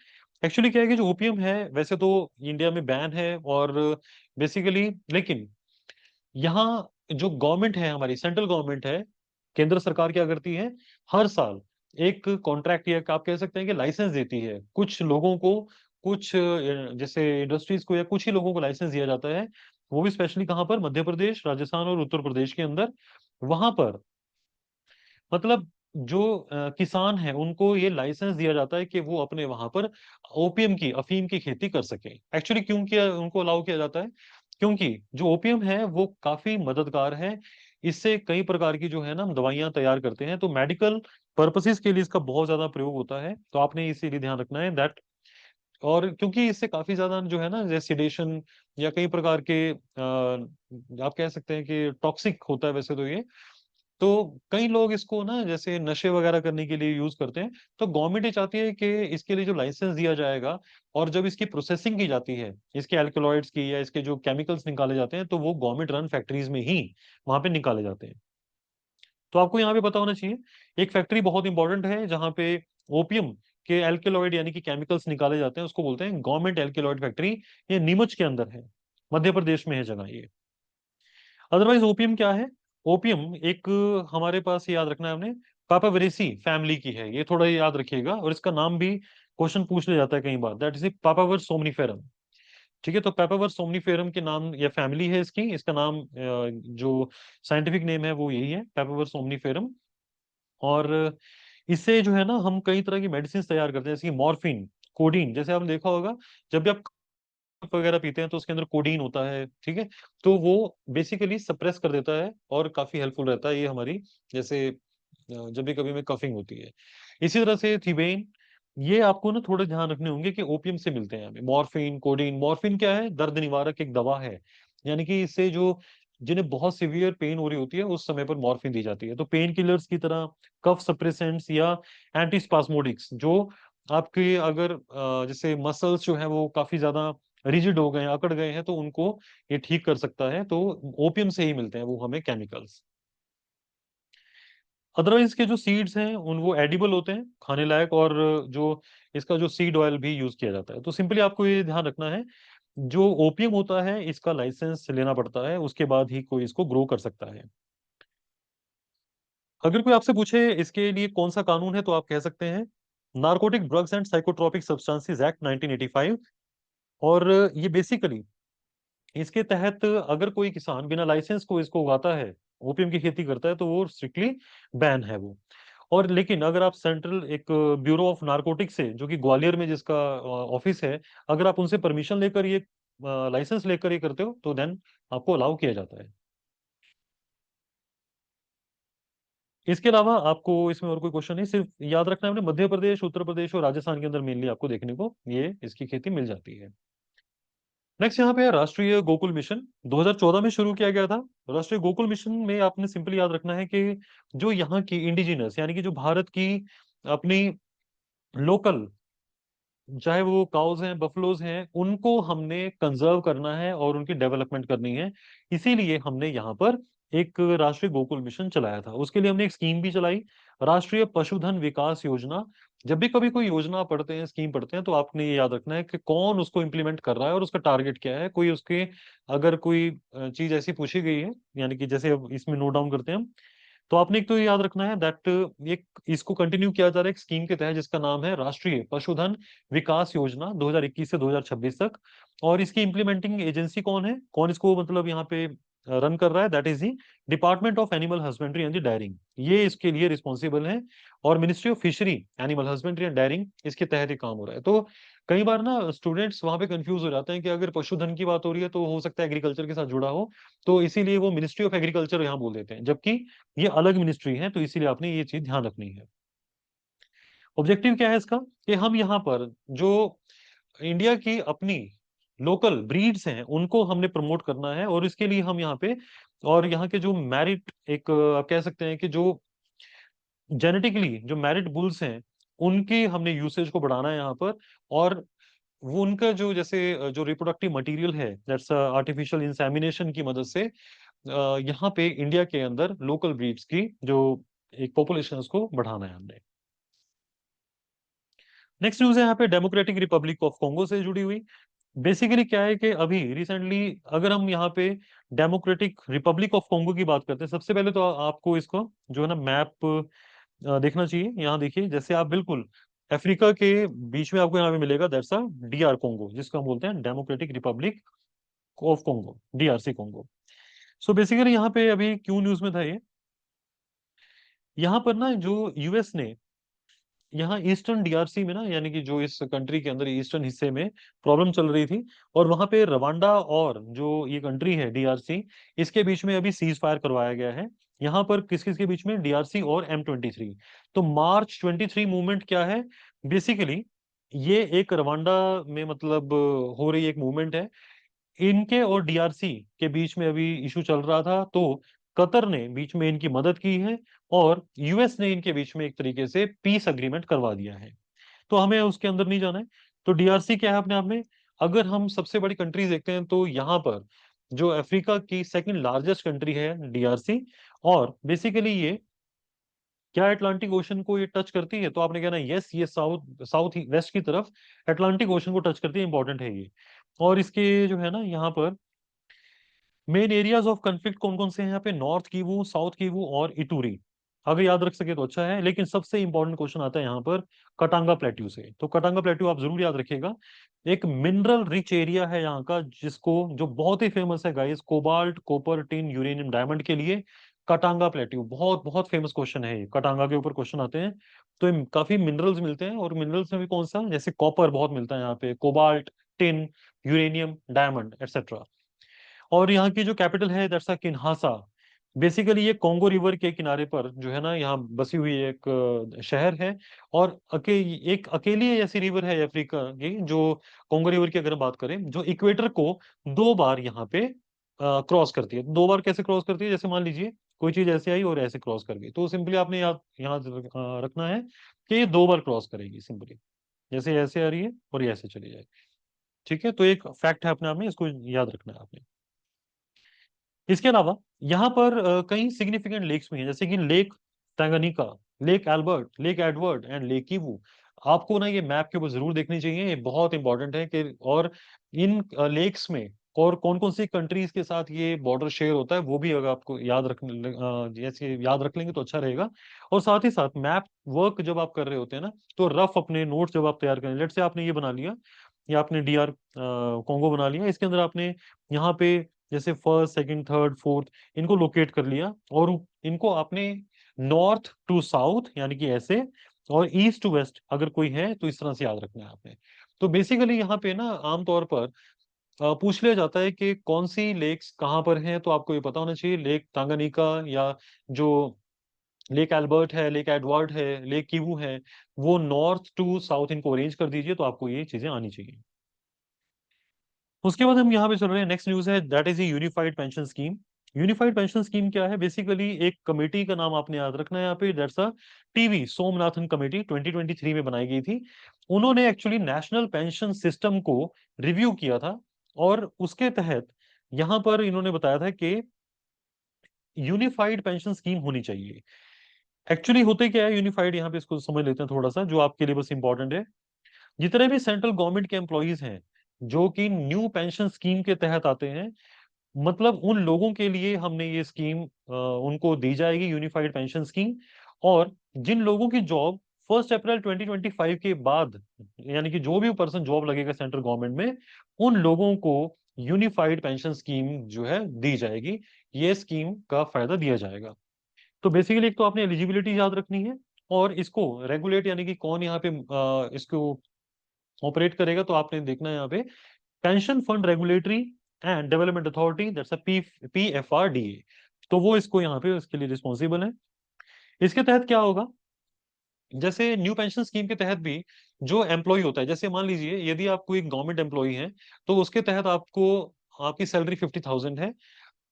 एक्चुअली क्या है कि जो ओपियम है वैसे तो इंडिया में बैन है, और बेसिकली, लेकिन यहाँ जो गवर्नमेंट है, हमारी सेंट्रल गवर्नमेंट है, केंद्र सरकार क्या करती है, हर साल एक कॉन्ट्रैक्ट या आप कह सकते हैं कि लाइसेंस देती है कुछ लोगों को, कुछ जैसे इंडस्ट्रीज को, या कुछ ही लोगों को लाइसेंस दिया जाता है, वो भी स्पेशली कहाँ पर? मध्य प्रदेश, राजस्थान और उत्तर प्रदेश के अंदर। वहां पर मतलब जो किसान है उनको ये लाइसेंस दिया जाता है कि वो अपने वहां पर ओपियम की, अफीम की खेती कर सके। एक्चुअली क्यों किया उनको अलाउ किया जाता है? क्योंकि जो ओपियम है वो काफी मददगार है, इससे कई प्रकार की जो है ना हम दवाइयां तैयार करते हैं, तो मेडिकल पर्पसेस के लिए इसका बहुत ज्यादा प्रयोग होता है, तो आपने इसीलिए ध्यान रखना है दैट। और क्योंकि इससे काफी ज्यादा जो है ना, जैसे सिडेशन या कई प्रकार के आप कह सकते हैं कि टॉक्सिक होता है वैसे तो ये, तो कई लोग इसको ना जैसे नशे वगैरह करने के लिए यूज करते हैं, तो गवर्नमेंट ये चाहती है कि इसके लिए जो लाइसेंस दिया जाएगा, और जब इसकी प्रोसेसिंग की जाती है, इसके एल्कलॉइड्स की या इसके जो केमिकल्स निकाले जाते हैं, तो वो गवर्नमेंट रन फैक्ट्रीज में ही वहां पे निकाले जाते हैं। तो आपको यहाँ पे पता होना चाहिए, एक फैक्ट्री बहुत इंपॉर्टेंट है जहाँ पे ओपियम के एल्केलॉइड यानी कि केमिकल्स निकाले जाते हैं, उसको बोलते हैं गवर्नमेंट एल्केलॉइड फैक्ट्री। ये नीमच के अंदर है, मध्य प्रदेश में है जगह ये। अदरवाइज ओपियम क्या है? ओपियम एक, हमारे पास ये याद रखना है हमने, पापावेरेसी फैमिली की है, ये थोड़ा याद रखिएगा, और इसका नाम भी क्वेश्चन पूछ लिया जाता है कई बार, दैट इज पापावर सोमनीफेरम। ठीक है, तो पेपावर सोमनीफेरम के नाम या फैमिली है इसकी, इसका नाम जो साइंटिफिक नेम है वो यही है, पेपावर सोमनीफेरम। और इससे जो है ना हम कई तरह की मेडिसिन तैयार करते हैं, जैसे कि मॉर्फिन, कोडीन, जैसे आपने देखा होगा जब भी आप वगैरह पीते हैं तो उसके अंदर कोडीन होता है, ठीक है, तो वो बेसिकली सप्रेस कर देता है और काफी हेल्पफुल रहता है ये हमारी, जैसे जब भी कभी में कफिंग होती है। इसी तरह से थिबेन, ये आपको ना थोड़े ध्यान रखने होंगे कि ओपियम से मिलते हैं हमें। मॉर्फिन, कोडीन, मॉर्फिन क्या है? दर्द निवारक एक दवा है, यानी कि इससे जो जिन्हें बहुत सिवियर पेन हो रही होती है उस समय पर मॉर्फिन दी जाती है, तो पेन किलर्स की तरह, कफ सप्रेसेंट्स या एंटीस्पास्मोडिक्स, जो आपके अगर जैसे मसल्स जो है वो काफी ज्यादा रिजिड हो गए हैं, अकड़ गए हैं, तो उनको ये ठीक कर सकता है, तो ओपियम से ही मिलते हैं वो हमें केमिकल्स। अदरवाइज के जो सीड्स हैं उन वो एडिबल होते हैं, खाने लायक, और जो इसका जो सीड ऑयल भी यूज किया जाता है, तो सिंपली आपको ये ध्यान रखना है, जो ओपियम होता है इसका लाइसेंस लेना पड़ता है, उसके बाद ही कोई इसको ग्रो कर सकता है। अगर कोई आपसे पूछे इसके लिए कौन सा कानून है, तो आप कह सकते हैं narcotic drugs and psychotropic substances act 1985। और ये बेसिकली इसके तहत अगर कोई किसान बिना लाइसेंस को इसको उगाता है, ओपियम की खेती करता है, तो वो स्ट्रिक्टली बैन है वो। और लेकिन अगर आप सेंट्रल एक ब्यूरो ऑफ नारकोटिक्स से, जो कि ग्वालियर में जिसका ऑफिस है, अगर आप उनसे परमिशन लेकर ये लाइसेंस लेकर ये करते हो, तो देन आपको अलाउ किया जाता है। इसके अलावा आपको इसमें और कोई क्वेश्चन नहीं, सिर्फ याद रखना है अपने मध्य प्रदेश, उत्तर प्रदेश और राजस्थान के अंदर मेनली आपको देखने को ये इसकी खेती मिल जाती है। नेक्स्ट यहाँ पे है राष्ट्रीय गोकुल मिशन, 2014 में शुरू किया गया था। राष्ट्रीय गोकुल मिशन में आपने सिंपल याद रखना है कि जो यहाँ की इंडिजिनस यानी कि जो भारत की अपनी लोकल, चाहे वो काउज हैं बफलोज हैं, उनको हमने कंजर्व करना है और उनकी डेवलपमेंट करनी है। इसीलिए हमने यहाँ पर एक राष्ट्रीय गोकुल मिशन चलाया था। उसके लिए हमने एक स्कीम भी चलाई, राष्ट्रीय पशुधन विकास योजना। जब भी कभी कोई योजना पढ़ते हैं, स्कीम पढ़ते हैं, तो आपने ये याद रखना है कि कौन उसको इम्प्लीमेंट कर रहा है और उसका टारगेट क्या है। कोई उसके अगर कोई चीज ऐसी पूछी गई है, यानी कि जैसे अब इसमें नोट डाउन करते हैं हम, तो आपने एक तो ये याद रखना है दैट एक इसको कंटिन्यू किया जा रहा है एक स्कीम के तहत जिसका नाम है राष्ट्रीय पशुधन विकास योजना 2021 से 2026 तक। और इसकी इम्प्लीमेंटिंग एजेंसी कौन है, कौन इसको मतलब यहाँ पे रन कर रहा है, that is the department of animal husbandry and the daring, ये इसके लिए रिस्पॉन्सिबल है। और Ministry of fishery animal husbandry and daring इसके तहत ही काम हो रहा है। तो कई बार ना स्टूडेंट्स वहां पे कंफ्यूज हो जाते हैं कि अगर पशुधन की बात हो रही है तो हो सकता है एग्रीकल्चर के साथ जुड़ा हो, तो इसीलिए वो मिनिस्ट्री ऑफ एग्रीकल्चर यहाँ बोल देते हैं, जबकि ये अलग मिनिस्ट्री है। तो इसीलिए आपने ये चीज ध्यान रखनी है। ऑब्जेक्टिव क्या है इसका, कि हम यहाँ पर जो इंडिया की अपनी लोकल ब्रीड्स हैं उनको हमने प्रमोट करना है। और इसके लिए हम यहाँ पे और यहाँ के जो मैरिट एक आप कह सकते हैं कि जो जेनेटिकली जो मैरिट बुल्स हैं उनके हमने यूसेज को बढ़ाना है यहाँ पर। और वो उनका जो जैसे जो रिप्रोडक्टिव मटेरियल है दैट्स आर्टिफिशियल इंसेमिनेशन की मदद से यहाँ पे इंडिया के अंदर लोकल ब्रीड्स की जो एक पॉपुलेशन उसको बढ़ाना है हमने। नेक्स्ट न्यूज है यहाँ पे डेमोक्रेटिक रिपब्लिक ऑफ कॉन्गो से जुड़ी हुई। बेसिकली क्या है कि अभी रिसेंटली अगर हम यहाँ पे डेमोक्रेटिक रिपब्लिक ऑफ कॉन्गो की बात करते हैं, सबसे पहले तो आपको इसको जो है ना मैप देखना चाहिए। यहाँ देखिए, जैसे आप बिल्कुल अफ्रीका के बीच में आपको यहाँ पे मिलेगा दैट्स अ डीआर कॉन्गो, जिसको हम बोलते हैं democratic Republic of Congo, DRC Congo. So basically यहाँ पे अभी क्यों न्यूज में था ये, यहाँ पर ना जो यूएस ने यहाँ ईस्टर्न डीआरसी में ना, यानी कि जो इस कंट्री के अंदर ईस्टर्न हिस्से में प्रॉब्लम चल रही थी, और वहां पे रवांडा और जो ये कंट्री है डीआरसी, इसके बीच में अभी सीज फायर करवाया गया है। यहाँ पर किस किस के बीच में, डीआरसी और M23। तो मार्च 23 मूवमेंट क्या है, बेसिकली ये एक रवांडा में मतलब हो रही एक मूवमेंट है। इनके और डीआरसी के बीच में अभी इशू चल रहा था, तो कतर ने बीच में इनकी मदद की है और यूएस ने इनके बीच में एक तरीके से पीस अग्रीमेंट करवा दिया है। तो हमें उसके अंदर नहीं जाना है। तो डीआरसी क्या है अपने आप में, अगर हम सबसे बड़ी कंट्रीज देखते हैं तो यहाँ पर जो अफ्रीका की सेकंड लार्जेस्ट कंट्री है डीआरसी। और बेसिकली ये क्या अटलांटिक ओशन को ये टच करती है, तो आपने कहना यस, ये साउथ साउथ वेस्ट की तरफ अटलांटिक ओशन को टच करती है, इंपॉर्टेंट है ये। और इसके जो है ना यहाँ पर मेन एरियाज ऑफ कंफ्लिक्ट कौन कौन से हैं यहाँ पे, नॉर्थ कीवू, साउथ कीवू और इटूरी। अगर याद रख सके तो अच्छा है, लेकिन सबसे इंपॉर्टेंट क्वेश्चन आता है यहाँ पर कटांगा प्लेट्यू से। तो कटांगा प्लेट्यू आप जरूर याद रखिएगा, एक मिनरल रिच एरिया है यहाँ का, जिसको जो बहुत ही फेमस है guys, cobalt, copper, tin, uranium, diamond के लिए कटांगा प्लेट्यू बहुत बहुत फेमस क्वेश्चन है ये, कटांगा के ऊपर क्वेश्चन आते हैं। तो काफी मिनरल्स मिलते हैं, और मिनरल्स में भी कौन सा, जैसे कॉपर बहुत मिलता है यहाँ पे, cobalt, tin, uranium, diamond etcetera. और यहाँ की जो कैपिटल है दैट्स किन्हासा। बेसिकली ये कॉन्गो रिवर के किनारे पर जो है ना यहाँ बसी हुई एक शहर है। और एक अकेली ऐसी रिवर है अफ्रीका की, जो कॉन्गो रिवर की अगर हम बात करें, जो इक्वेटर को दो बार यहाँ पे क्रॉस करती है। दो बार कैसे क्रॉस करती है, जैसे मान लीजिए कोई चीज ऐसे आई और ऐसे क्रॉस कर गई, तो सिंपली आपने याद यहाँ रखना है कि ये दो बार क्रॉस करेगी सिंपली, जैसे ऐसे आ रही है और ये ऐसे चली जाएगी। ठीक है, तो एक फैक्ट है अपने आप में, इसको याद रखना है आपने। इसके अलावा यहाँ पर कई सिग्निफिकेंट लेक्स भी हैं, जैसे कि Lake Tanganyika, Lake Albert, Lake Edward and Lake Kivu. आपको ना ये मैप के ऊपर जरूर देखनी चाहिए, ये बहुत इंपॉर्टेंट है कि और इन लेक्स में और कौन कौन सी कंट्रीज के साथ ये बॉर्डर शेयर होता है, वो भी अगर आपको याद रख जैसे याद रख लेंगे तो अच्छा रहेगा। और साथ ही साथ मैप वर्क जब आप कर रहे होते हैं ना, तो रफ अपने नोट्स जब आप तैयार करें, लेट से आपने ये बना लिया, या आपने डीआर कॉन्गो बना लिया, इसके अंदर आपने यहाँ पे जैसे फर्स्ट, सेकंड, थर्ड, फोर्थ इनको लोकेट कर लिया, और इनको आपने नॉर्थ टू साउथ यानी कि ऐसे, और ईस्ट टू वेस्ट अगर कोई है तो इस तरह से याद रखना है आपने। तो बेसिकली यहाँ पे ना आमतौर पर पूछ लिया जाता है कि कौन सी लेक्स कहाँ पर हैं, तो आपको ये पता होना चाहिए, लेक टांगानिका या जो लेक एल्बर्ट है, लेक एडवर्ड है, लेक किवू है, वो नॉर्थ टू साउथ इनको अरेंज कर दीजिए, तो आपको ये चीजें आनी चाहिए। उसके बाद हम यहाँ पे चल रहे हैं, नेक्स्ट न्यूज है, that is unified pension scheme. Unified pension scheme क्या है? बेसिकली एक कमेटी का नाम आपने याद रखना है यहाँ पे, that's a TV Somanathan committee, 2023 में बनाई गई थी। उन्होंने एक्चुअली नेशनल पेंशन सिस्टम को रिव्यू किया था, और उसके तहत यहाँ पर इन्होंने बताया था कि यूनिफाइड पेंशन स्कीम होनी चाहिए। एक्चुअली होते क्या है यूनिफाइड, यहाँ पे इसको समझ लेते हैं थोड़ा सा, जो आपके लिए बस इंपॉर्टेंट है। जितने भी सेंट्रल गवर्नमेंट के एम्प्लॉयज हैं जो कि न्यू पेंशन स्कीम के तहत आते हैं, मतलब उन लोगों के लिए हमने ये स्कीम उनको दी जाएगी, यूनिफाइड पेंशन स्कीम। और जिन लोगों की जॉब 1 अप्रैल 2025 के बाद, यानी कि जो भी पर्सन जॉब लगेगा सेंट्रल गवर्नमेंट में, उन लोगों को यूनिफाइड पेंशन स्कीम जो है दी जाएगी, ये स्कीम का फायदा दिया जाएगा। तो बेसिकली एक तो आपने एलिजिबिलिटी याद रखनी है, और इसको रेगुलेट यानी कि कौन यहाँ पे इसको ऑपरेट करेगा, तो आपने देखना है यहाँ पे pension fund regulatory and development authority, that's a PFRDA। तो वो इसको यहाँ पे इसके लिए रिस्पॉन्सिबल है। इसके तहत क्या होगा, जैसे न्यू पेंशन स्कीम के तहत भी जो एम्प्लॉय होता है, जैसे मान लीजिए यदि आप कोई गवर्नमेंट एम्प्लॉय हैं, तो उसके तहत आपको, आपकी सैलरी 50,000 है,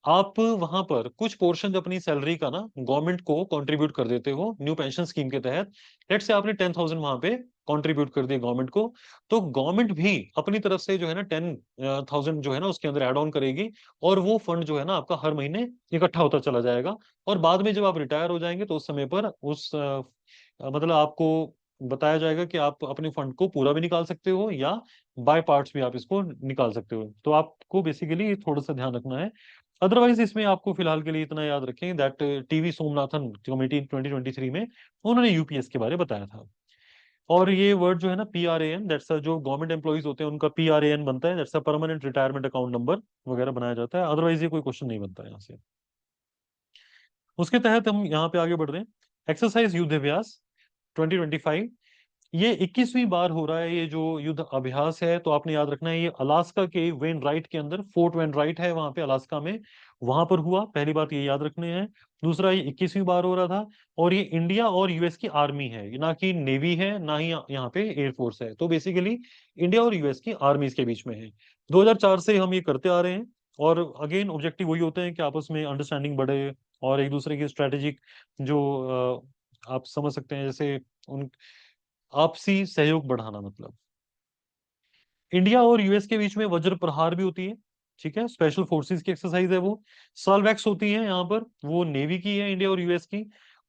आप वहां पर कुछ पोर्शन अपनी सैलरी का ना गवर्नमेंट को कंट्रीब्यूट कर देते हो न्यू पेंशन स्कीम के तहत। लेट से आपने 10,000 वहां पे कंट्रीब्यूट कर दिए गवर्नमेंट को, तो गवर्नमेंट भी अपनी तरफ से जो है ना 10,000 जो है ना उसके अंदर एड ऑन करेगी, और वो फंड जो है ना आपका हर महीने इकट्ठा होता चला जाएगा। और बाद में जब आप रिटायर हो जाएंगे, तो उस समय पर उस मतलब आपको बताया जाएगा कि आप अपने फंड को पूरा भी निकाल सकते हो, या बाय पार्ट्स भी आप इसको निकाल सकते हो। तो आपको बेसिकली थोड़ा सा ध्यान रखना है। अदरवाइज इसमें आपको फिलहाल के लिए इतना याद रखें दैट टीवी सोमनाथन कमेटी 2023 में उन्होंने यूपीएस के बारे में बताया था। और ये वर्ड जो है ना PRAN, दैट्स जो गवर्नमेंट एम्प्लॉइज होते हैं उनका PRAN बनता है, that's permanent retirement account number वगैरह बनाया जाता है। अदरवाइज ये कोई क्वेश्चन नहीं बनता है यहाँ से। उसके तहत हम यहाँ पे आगे बढ़ रहे हैं, एक्सरसाइज युद्ध अभ्यास 2025। ये 21वीं बार हो रहा है ये जो युद्ध अभ्यास है। तो आपने याद रखना है, ये अलास्का के वेन राइट के अंदर, फोर्ट वेन राइट है वहां पे अलास्का में, वहां पर हुआ। पहली बात ये याद रखने हैं। दूसरा, ये 21वीं बार हो रहा था, और ये इंडिया और यूएस की आर्मी है, ना कि नेवी है, ना ही यहाँ पे एयरफोर्स है। तो बेसिकली इंडिया और यूएस की आर्मीज के बीच में है। 2004 से हम ये करते आ रहे हैं। और अगेन ऑब्जेक्टिव वही होते हैं कि आपस में अंडरस्टैंडिंग बढ़े, और एक दूसरे की स्ट्रेटेजिक जो आप समझ सकते हैं, जैसे उन आपसी सहयोग बढ़ाना, मतलब इंडिया और यूएस के बीच में वज्र प्रहार भी होती है। ठीक है, स्पेशल फोर्सेस की एक्सरसाइज है वो। साल्वैक्स होती है यहाँ पर, वो नेवी की है इंडिया और यूएस की।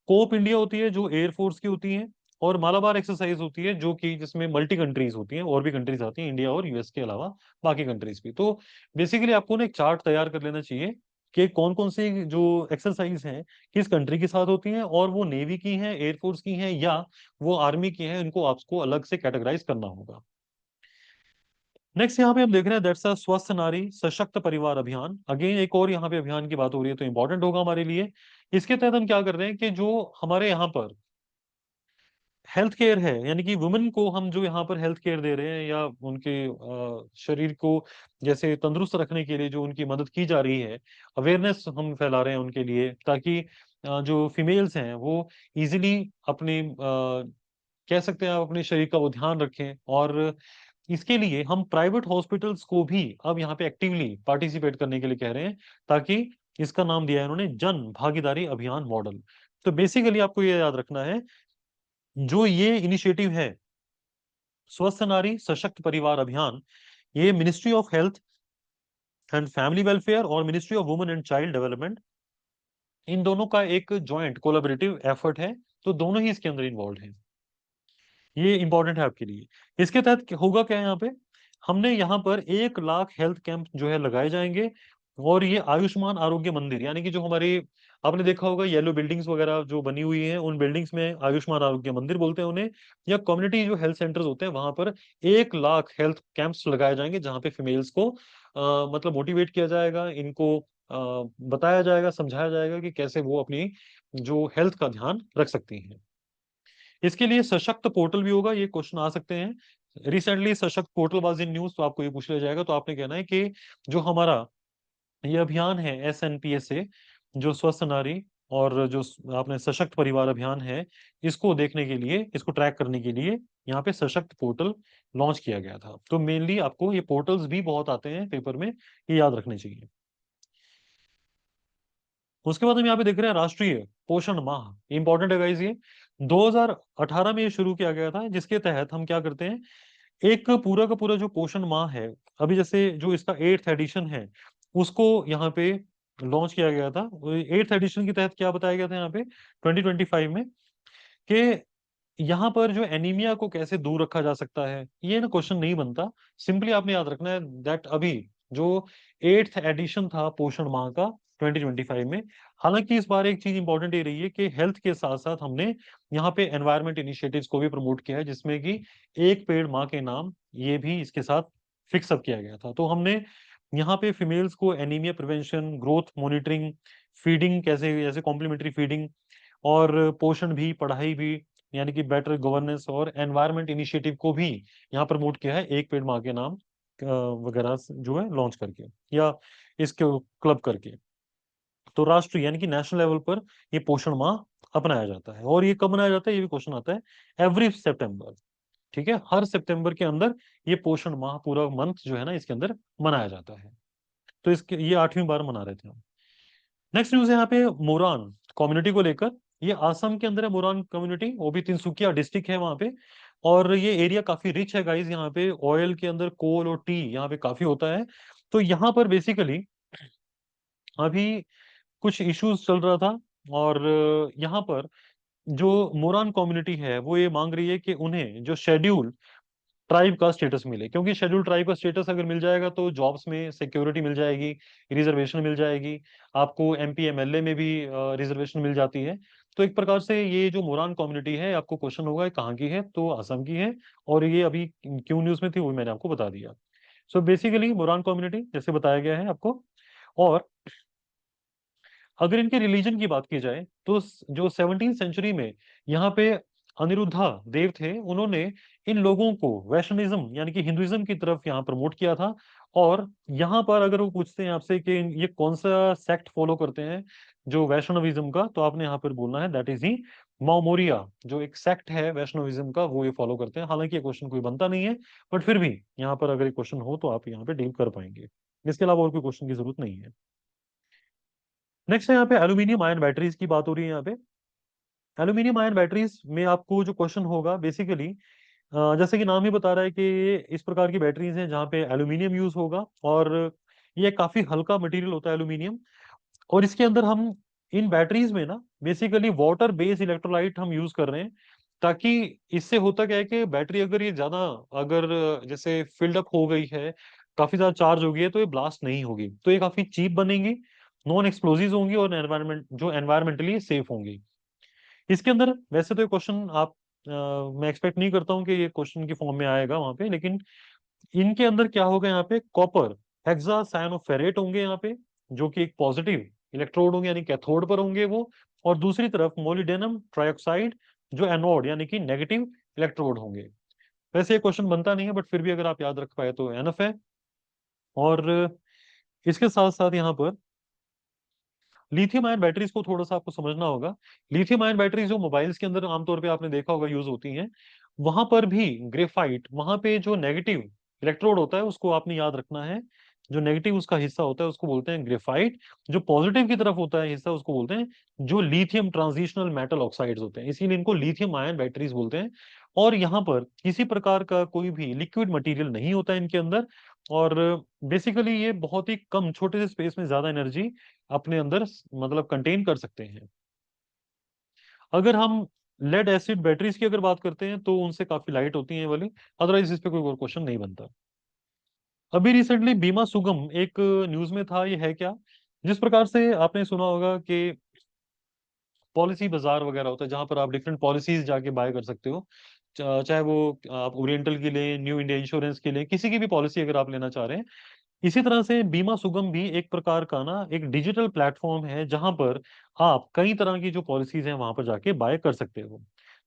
कोप इंडिया होती है जो एयरफोर्स की होती है। और मालाबार एक्सरसाइज होती है जो कि जिसमें मल्टी कंट्रीज होती हैं, और भी कंट्रीज आती हैं इंडिया और यूएस के अलावा, बाकी कंट्रीज भी। तो बेसिकली आपको ना एक चार्ट तैयार कर लेना चाहिए कि कौन कौन सी जो एक्सरसाइज हैं किस कंट्री के साथ होती हैं, और वो नेवी की हैं, एयरफोर्स की हैं, या वो आर्मी की हैं, इनको आपको अलग से कैटेगराइज करना होगा। नेक्स्ट यहाँ पे हम देख रहे हैं, दैट्स अ स्वस्थ नारी सशक्त परिवार अभियान। अगेन एक और यहाँ पे अभियान की बात हो रही है, तो इंपॉर्टेंट होगा हमारे लिए। इसके तहत हम क्या कर रहे हैं कि जो हमारे यहाँ पर हेल्थ केयर है, यानी कि वुमेन को हम जो यहाँ पर हेल्थ केयर दे रहे हैं, या उनके शरीर को जैसे तंदुरुस्त रखने के लिए जो उनकी मदद की जा रही है, अवेयरनेस हम फैला रहे हैं उनके लिए, ताकि जो फीमेल्स हैं वो इजिली अपने कह सकते हैं आप अपने शरीर का वो ध्यान रखें। और इसके लिए हम प्राइवेट हॉस्पिटल्स को भी अब यहाँ पे एक्टिवली पार्टिसिपेट करने के लिए कह रहे हैं, ताकि इसका नाम दिया है उन्होंने जन भागीदारी अभियान मॉडल। तो बेसिकली आपको ये याद रखना है, जो ये इनिशिएटिव है स्वस्थ नारी सशक्त परिवार अभियान, ये Ministry of Health and Family Welfare और Ministry of Women and Child Development, इन दोनों का एक ज्वाइंट कोलैबोरेटिव एफर्ट है। तो दोनों ही इसके अंदर इन्वॉल्व हैं। ये इंपॉर्टेंट है आपके लिए। इसके तहत होगा क्या यहाँ पे, हमने यहाँ पर 1 लाख हेल्थ कैंप जो है लगाए जाएंगे। और ये आयुष्मान आरोग्य मंदिर, यानी कि जो हमारे, आपने देखा होगा येलो बिल्डिंग्स वगैरह जो बनी हुई हैं, उन बिल्डिंग्स में आयुष्मान आरोग्य मंदिर बोलते हैं उन्हें, या कम्युनिटी जो हेल्थ सेंटर्स होते हैं, वहां पर 1 लाख हेल्थ कैंप्स लगाए जाएंगे, जहाँ पे फीमेल्स को मतलब मोटिवेट किया जाएगा, इनको बताया जाएगा, समझाया जाएगा कि कैसे वो अपनी जो हेल्थ का ध्यान रख सकती हैं। इसके लिए सशक्त पोर्टल भी होगा, ये क्वेश्चन आ सकते हैं। रिसेंटली सशक्त पोर्टल वाज इन न्यूज, तो आपको ये पूछ लिया जाएगा। तो आपने कहना है कि जो हमारा ये अभियान है SNPSA, जो स्वस्थ नारी और जो आपने सशक्त परिवार अभियान है, इसको देखने के लिए, इसको ट्रैक करने के लिए यहाँ पे सशक्त पोर्टल लॉन्च किया गया था। तो मेनली आपको ये पोर्टल्स भी बहुत आते हैं पेपर में, ये याद रखने चाहिए। उसके बाद हम यहाँ पे देख रहे हैं राष्ट्रीय पोषण माह, इंपॉर्टेंट है गाइस ये। 2018 में ये शुरू किया गया था, जिसके तहत हम क्या करते हैं, एक पूरा का पूरा जो पोषण माह है, अभी जैसे जो इसका 8th एडिशन है, उसको यहाँ पे लॉन्च किया गया था। 8th एडिशन के तहत क्या बताया गया था यहाँ पे 2025 में, कि यहाँ पर जो एनीमिया को कैसे दूर रखा जा सकता है, ये ना क्वेश्चन नहीं बनता। सिंपली आपने याद रखना है दैट अभी जो 8th एडिशन था पोषण माह का 2025 में, हालांकि इस बार एक चीज इंपॉर्टेंट ये रही है कि हेल्थ के साथ साथ हमने यहाँ पे एनवायरमेंट इनिशिएटिव्स को भी प्रमोट किया है, जिसमें कि एक पेड़ माँ के नाम, ये भी इसके साथ फिक्स अप किया गया था। तो हमने यहाँ पे फीमेल्स को anaemia prevention, growth monitoring, feeding कैसे, जैसे कॉम्प्लीमेंट्री फीडिंग, और पोषण भी, पढ़ाई भी, यानी कि बेटर गवर्नेंस और एनवायरमेंट इनिशिएटिव को भी यहाँ प्रमोट किया है एक पेड़ माँ के नाम वगैरह जो है लॉन्च करके, या इसके क्लब करके। तो राष्ट्रीय यानी कि नेशनल लेवल पर ये पोषण माह अपनाया जाता है। और ये कब मनाया जाता है, ये भी क्वेश्चन आता है, एवरी सितंबर। ठीक है, हर सितंबर के अंदर ये पोषण माह पूरा मंथ जो है ना, इसके अंदर मनाया जाता है। तो इसके ये 8वीं बार मना रहे थे हम। नेक्स्ट न्यूज है यहाँ पे मोरान कम्युनिटी को लेकर। ये आसम के अंदर है मोरान कम्युनिटी, वो भी तिनसुकिया डिस्ट्रिक्ट है वहाँ पे। और ये एरिया काफी रिच है गाइस, यहाँ पे ऑयल के अंदर कोल और टी यहाँ पे काफी होता है। तो यहाँ पर बेसिकली अभी कुछ इश्यूज चल रहा था, और यहाँ पर जो मोरान कम्युनिटी है वो ये मांग रही है कि उन्हें जो शेड्यूल ट्राइब का स्टेटस मिले, क्योंकि शेड्यूल ट्राइब का स्टेटस अगर मिल जाएगा तो जॉब्स में सिक्योरिटी मिल जाएगी, रिजर्वेशन मिल जाएगी, आपको एमपी एमएलए में भी रिजर्वेशन मिल जाती है। तो एक प्रकार से ये जो मोरान कम्युनिटी है, आपको क्वेश्चन होगा ये कहाँ की है, तो असम की है। और ये अभी क्यों न्यूज में थी वो मैंने आपको बता दिया। सो बेसिकली मोरान कम्युनिटी जैसे बताया गया है आपको। और अगर इनके रिलीजन की बात की जाए तो जो 17वीं सेंचुरी में यहाँ पे अनिरुद्धा देव थे, उन्होंने इन लोगों को वैष्णविज्म यानी कि हिंदुइज्म की तरफ यहाँ प्रमोट किया था। और यहाँ पर अगर वो पूछते हैं आपसे कि ये कौन सा सेक्ट फॉलो करते हैं जो वैष्णविज्म का, तो आपने यहाँ पर बोलना है दैट इज ही माओमोरिया, जो एक सेक्ट है वैष्णविज्म का, वो ये फॉलो करते हैं। हालांकि ये क्वेश्चन कोई बनता नहीं है, बट फिर भी यहाँ पर अगर ये क्वेश्चन हो तो आप यहाँ पे डील कर पाएंगे। इसके अलावा और कोई क्वेश्चन की जरूरत नहीं है। नेक्स्ट है यहाँ पे एल्यूमिनियम आयन बैटरीज की बात हो रही है यहाँ पे। एल्यूमिनियम आयन बैटरीज में आपको जो क्वेश्चन होगा बेसिकली, जैसे कि नाम ही बता रहा है कि ये इस प्रकार की बैटरीज हैं जहाँ पे एल्यूमिनियम यूज होगा। और ये काफी हल्का मटेरियल होता है एल्यूमिनियम। और इसके अंदर हम इन बैटरीज में ना बेसिकली वाटर बेस्ड इलेक्ट्रोलाइट हम यूज कर रहे हैं, ताकि इससे होता क्या है कि बैटरी अगर ये ज्यादा, अगर जैसे फिल्ड अप हो गई है, काफी ज्यादा चार्ज हो गई है, तो ये ब्लास्ट नहीं होगी, तो ये काफी चीप बनेंगी, नॉन एक्सप्लोजिव होंगी, और एनवायरमेंट जो एनवायरमेंटली सेफ होंगी। इसके अंदर वैसे तो ये क्वेश्चन आप मैं एक्सपेक्ट नहीं करता हूँ कि ये क्वेश्चन की फॉर्म में आएगा वहां पे, लेकिन इनके अंदर क्या होगा यहाँ पे, कॉपर हेक्सासायनोफेरेट होंगे यहाँ पे, जो कि एक पॉजिटिव इलेक्ट्रोड होंगे, यानी कैथोड पर होंगे वो। और दूसरी तरफ मोलिडेनम ट्राइऑक्साइड जो एनोड यानी कि नेगेटिव इलेक्ट्रोड होंगे। वैसे ये क्वेश्चन बनता नहीं है, बट फिर भी अगर आप याद रख पाए तो एनफ है। और इसके साथ साथ यहाँ पर लिथियम आयन बैटरीज को थोड़ा सा आपको समझना होगा। लिथियम आयन बैटरीज जो मोबाइल्स के अंदर आमतौर पे आपने देखा होगा यूज होती हैं, वहां पर भी ग्रेफाइट, वहां पे जो नेगेटिव इलेक्ट्रोड होता है उसको आपने याद रखना है। जो नेगेटिव उसका हिस्सा होता है उसको बोलते हैं ग्रेफाइट, जो पॉजिटिव की तरफ होता है हिस्सा उसको बोलते हैं जो लिथियम ट्रांजिशनल मेटल ऑक्साइड्स होते हैं, इसीलिए इनको लिथियम आयन बैटरीज बोलते हैं। और यहाँ पर किसी प्रकार का कोई भी लिक्विड मटेरियल नहीं होता है इनके अंदर। और बेसिकली ये बहुत ही कम छोटे से स्पेस में ज्यादा एनर्जी अपने अंदर मतलब कंटेन कर सकते हैं। अगर हम लेड एसिड बैटरीज की अगर बात करते हैं तो उनसे काफी लाइट होती हैं ये वाली। अदरवाइज इस पे कोई और क्वेश्चन नहीं बनता। अभी रिसेंटली बीमा सुगम एक न्यूज में था, ये है क्या, जिस प्रकार से आपने सुना होगा कि पॉलिसी बाजार वगैरह होता है जहां पर आप डिफरेंट पॉलिसीज जाके बाय कर सकते हो। चाहे वो आप ओरिएंटल की लें, न्यू इंडिया इंश्योरेंस की लें, किसी की भी पॉलिसी अगर आप लेना चाह रहे हैं। इसी तरह से बीमा सुगम भी एक प्रकार का ना एक डिजिटल प्लेटफॉर्म है जहां पर आप कई तरह की जो पॉलिसीज हैं वहां पर जाके बाय कर सकते हो।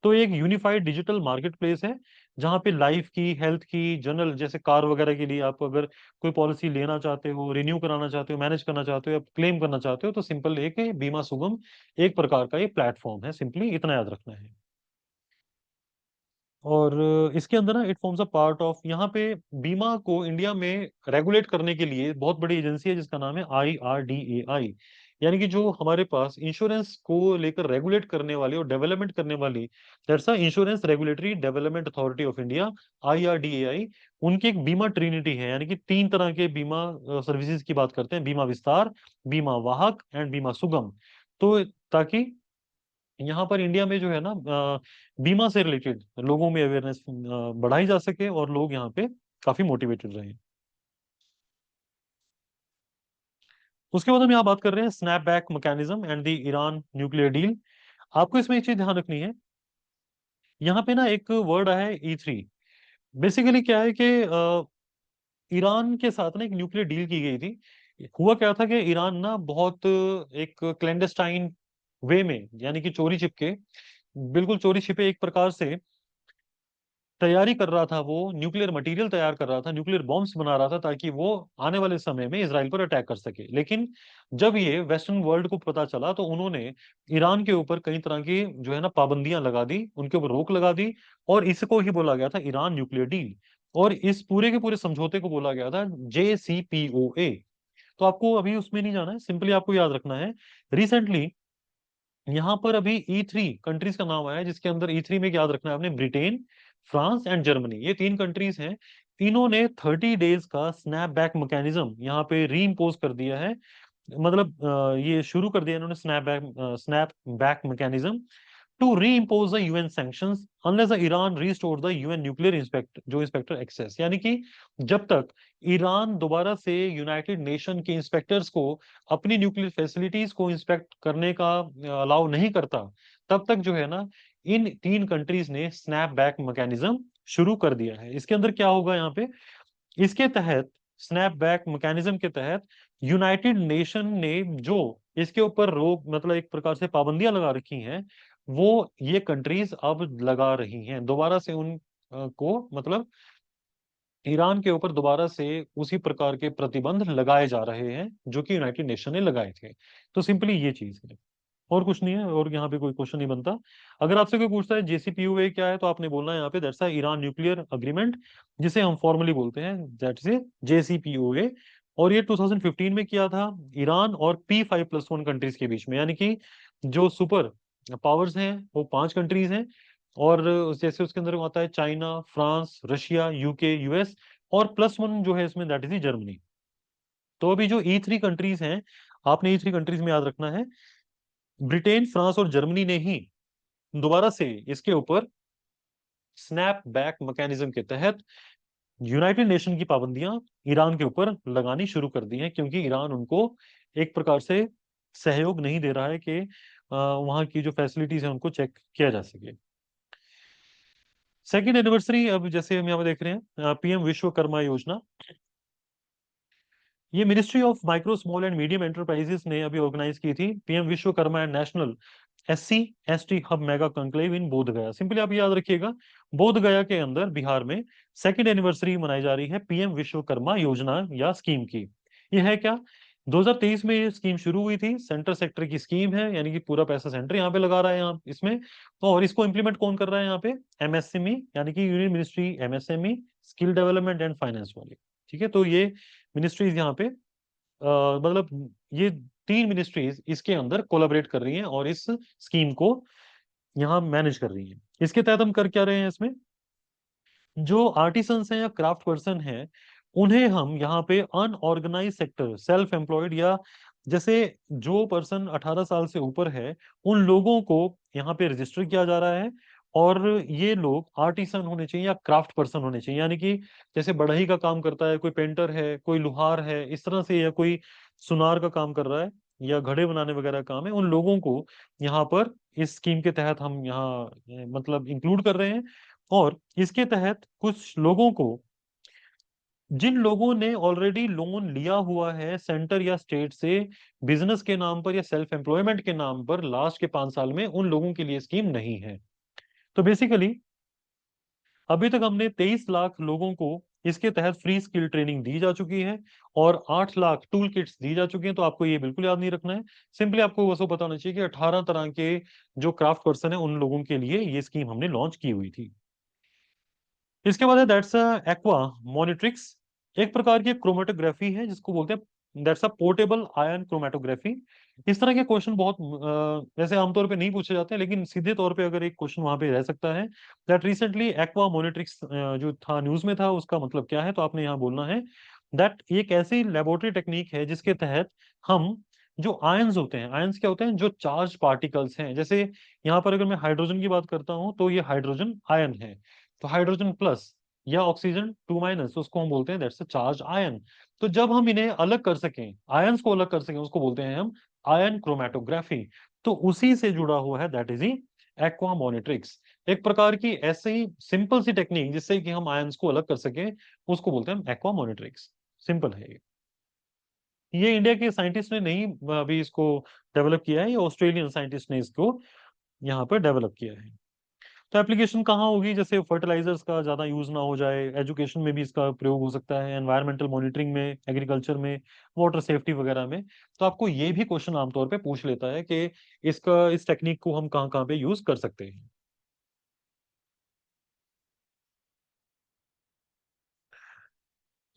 तो एक यूनिफाइड डिजिटल मार्केट प्लेस है जहाँ पे लाइफ की, हेल्थ की, जनरल जैसे कार वगैरह के लिए आप अगर कोई पॉलिसी लेना चाहते हो, रिन्यू कराना चाहते हो, मैनेज करना चाहते हो या क्लेम करना चाहते हो, तो सिंपल एक बीमा सुगम एक प्रकार का ये प्लेटफॉर्म है। सिंपली इतना याद रखना है। और इसके अंदर ना it forms a part of, यहाँ पे बीमा को इंडिया में रेगुलेट करने के लिए बहुत बड़ी एजेंसी है जिसका नाम है IRDAI। यानी कि जो हमारे पास इंश्योरेंस को लेकर रेगुलेट करने वाली और डेवलपमेंट करने वाली, that's a insurance regulatory development authority of India, IRDAI। उनकी एक बीमा ट्रिनिटी है, यानी कि तीन तरह के बीमा सर्विसेज की बात करते हैं: बीमा विस्तार, बीमा वाहक एंड बीमा सुगम। तो ताकि यहाँ पर इंडिया में जो है ना बीमा से रिलेटेड लोगों में अवेयरनेस बढ़ाई जा सके और लोग यहाँ पे काफी मोटिवेटेड रहे। उसके बाद हम यहाँ बात कर रहे हैं snapback mechanism and the Iran nuclear deal. आपको इसमें एक चीज ध्यान रखनी है, यहाँ पे ना एक वर्ड आया है E3। बेसिकली क्या है कि ईरान के साथ ना एक न्यूक्लियर डील की गई थी। हुआ क्या था कि ईरान ना बहुत एक क्लैंडस्टाइन वे में, यानी कि चोरी छिपके, बिल्कुल चोरी छिपे एक प्रकार से तैयारी कर रहा था। वो न्यूक्लियर मटेरियल तैयार कर रहा था, न्यूक्लियर बॉम्ब्स बना रहा था, ताकि वो आने वाले समय में इसराइल पर अटैक कर सके। लेकिन जब ये वेस्टर्न वर्ल्ड को पता चला तो उन्होंने ईरान के ऊपर कई तरह की जो है ना पाबंदियां लगा दी, उनके ऊपर रोक लगा दी। और इसको ही बोला गया था ईरान न्यूक्लियर डील। और इस पूरे के पूरे समझौते को बोला गया था JCPOA। तो आपको अभी उसमें नहीं जाना है, सिंपली आपको याद रखना है रिसेंटली यहाँ पर अभी E3 कंट्रीज का नाम आया है, जिसके अंदर E3 में याद रखना है आपने ब्रिटेन, फ्रांस एंड जर्मनी, ये तीन कंट्रीज हैं। इन्होंने 30 डेज का स्नैपबैक मैकेनिज्म यहाँ पे री इम्पोज कर दिया है। मतलब ये शुरू कर दिया इन्होंने snap back mechanism to reimpose the UN sanctions unless the Iran restore the UN nuclear inspector access. यानी कि जब तक ईरान दोबारा से यूनाइटेड नेशन के इंस्पेक्टर्स को अपनी न्यूक्लियर फैसिलिटीज को इंस्पेक्ट करने का अलाउ नहीं करता, तब तक जो है ना इन तीन कंट्रीज ने स्नैप बैक मैकेनिज्म शुरू कर दिया है। इसके अंदर क्या होगा यहाँ पे, इसके तहत, स्नैप बैक मैकेनिज्म के तहत यूनाइटेड नेशन ने जो इसके ऊपर रोक, मतलब एक प्रकार से पाबंदियां लगा रखी हैं, वो ये कंट्रीज अब लगा रही हैं दोबारा से उन को, मतलब ईरान के ऊपर दोबारा से उसी प्रकार के प्रतिबंध लगाए जा रहे हैं जो कि यूनाइटेड नेशन ने लगाए थे। तो सिंपली ये चीज है, और कुछ नहीं है, और यहाँ पे कोई क्वेश्चन नहीं बनता। अगर आपसे कोई पूछता है JCPOA क्या है, तो आपने बोलना है यहाँ पे दैट्स ईरान न्यूक्लियर अग्रीमेंट, जिसे हम फॉर्मली बोलते हैं दैट्स JCPOA। और ये 2015 में किया था ईरान और P5+1 कंट्रीज के बीच में, यानी कि जो सुपर पावर्स हैं वो पांच कंट्रीज हैं। और जैसे उसके अंदर आता है China, France, Russia, UK, US, और +1 जो है इसमें दैट इज जर्मनी। तो अभी जो E3 कंट्रीज हैं, आपने E3 कंट्रीज में याद रखना है ब्रिटेन, फ्रांस और जर्मनी ने ही दोबारा से इसके ऊपर स्नैप बैक मैकेनिज्म के तहत यूनाइटेड नेशन की पाबंदियां ईरान के ऊपर लगानी शुरू कर दी हैं, क्योंकि ईरान उनको एक प्रकार से सहयोग नहीं दे रहा है कि वहां की जो फैसिलिटीज है उनको चेक किया जा सके। सेकेंड एनिवर्सरी, अब जैसे हम यहाँ पे देख रहे हैं PM विश्वकर्मा योजना, ये Ministry of Micro Small and Medium Enterprises ने अभी ऑर्गेनाइज की थी PM Vishwakarma and National SC/ST hub mega conclave in Bodh Gaya. Simply आप याद रखिएगा, बोध गया के अंदर बिहार में सेकंड एनिवर्सरी मनाई जा रही है PM विश्वकर्मा योजना या स्कीम की। ये है क्या, 2023 में ये स्कीम शुरू हुई थी, सेंटर सेक्टर की स्कीम है, यानी कि पूरा पैसा सेंटर यहाँ पे लगा रहा है यहाँ इसमें। और इसको इम्प्लीमेंट कौन कर रहा है यहाँ पे, MSME, यानी कि union ministry MSME, skill development and finance वाली। ठीक है, तो ये मिनिस्ट्रीज यहाँ पे मतलब ये तीन मिनिस्ट्रीज इसके अंदर कोलैबोरेट कर रही हैं और इस स्कीम को यहाँ मैनेज कर रही हैं। इसके तहत हम कर क्या रहे हैं इसमें, जो आर्टिसंस हैं या क्राफ्ट पर्सन हैं, उन्हें हम यहाँ पे अनऑर्गेनाइज सेक्टर, सेल्फ एम्प्लॉयड, या जैसे जो पर्सन 18 साल से ऊपर है, उन लोगों को यहाँ पे रजिस्टर किया जा रहा है। और ये लोग आर्टिसन होने चाहिए या क्राफ्ट पर्सन होने चाहिए, यानी कि जैसे बढ़ई का काम करता है कोई, पेंटर है कोई, लुहार है, इस तरह से, या कोई सुनार का काम कर रहा है या घड़े बनाने वगैरह काम है, उन लोगों को यहाँ पर इस स्कीम के तहत हम यहाँ मतलब इंक्लूड कर रहे हैं। और इसके तहत कुछ लोगों को, जिन लोगों ने ऑलरेडी लोन लिया हुआ है सेंटर या स्टेट से बिजनेस के नाम पर या सेल्फ एम्प्लॉयमेंट के नाम पर लास्ट के 5 साल में, उन लोगों के लिए स्कीम नहीं है। तो बेसिकली अभी तक हमने 23 लाख लोगों को इसके तहत फ्री स्किल ट्रेनिंग दी जा चुकी है और 8 लाख टूल किट्स दी जा चुकी हैं। तो आपको ये बिल्कुल याद नहीं रखना है, सिंपली आपको बस वो पता होना चाहिए कि 18 तरह के जो क्राफ्ट पर्सन है उन लोगों के लिए ये स्कीम हमने लॉन्च की हुई थी। इसके बाद है दैट्स एक्वा मॉनिट्रिक्स, एक प्रकार की क्रोमेटोग्राफी है जिसको बोलते हैं that's a portable ion chromatography. इस तरह के क्वेश्चन बहुत वैसे आमतौर पे नहीं पूछे जाते हैं, लेकिन सीधे तौर पे अगर एक क्वेश्चन वहां पे रह सकता है दैट रिसेंटली एक्वा मॉनिट्रिक्स जो था न्यूज में था, उसका मतलब क्या है, तो आपने यहाँ बोलना है दैट एक ऐसी लेबोरेटरी टेक्निक है जिसके तहत हम जो आयंस होते हैं, आयंस क्या होते हैं, जो चार्ज पार्टिकल्स हैं, जैसे यहाँ पर अगर मैं हाइड्रोजन की बात करता हूँ तो ये हाइड्रोजन आयन है, तो हाइड्रोजन प्लस या ऑक्सीजन 2 माइनस, उसको हम बोलते हैं दैट्स अ चार्ज आयन। तो जब हम इन्हें अलग कर सकें, आयंस को अलग कर सकें, उसको बोलते हैं हम आयन क्रोमेटोग्राफी। तो उसी से जुड़ा हुआ है दैट इज ही एक्वा मॉनिट्रिक्स, एक प्रकार की ऐसे ही सिंपल सी टेक्निक जिससे कि हम आयंस को अलग कर सकें, उसको बोलते हैं एक्वा मॉनिट्रिक्स। सिंपल है ये इंडिया के साइंटिस्ट ने नहीं अभी इसको डेवलप किया है, ये ऑस्ट्रेलियन साइंटिस्ट ने इसको यहाँ पर डेवलप किया है। तो एप्लीकेशन कहाँ होगी, जैसे फर्टिलाइजर्स का ज्यादा यूज ना हो जाए, एजुकेशन में भी इसका प्रयोग हो सकता है, एनवायरमेंटल मॉनिटरिंग में, एग्रीकल्चर में, वाटर सेफ्टी वगैरह में। तो आपको ये भी क्वेश्चन आमतौर पे पूछ लेता है कि इस टेक्निक को हम कहाँ कहाँ पे यूज कर सकते हैं।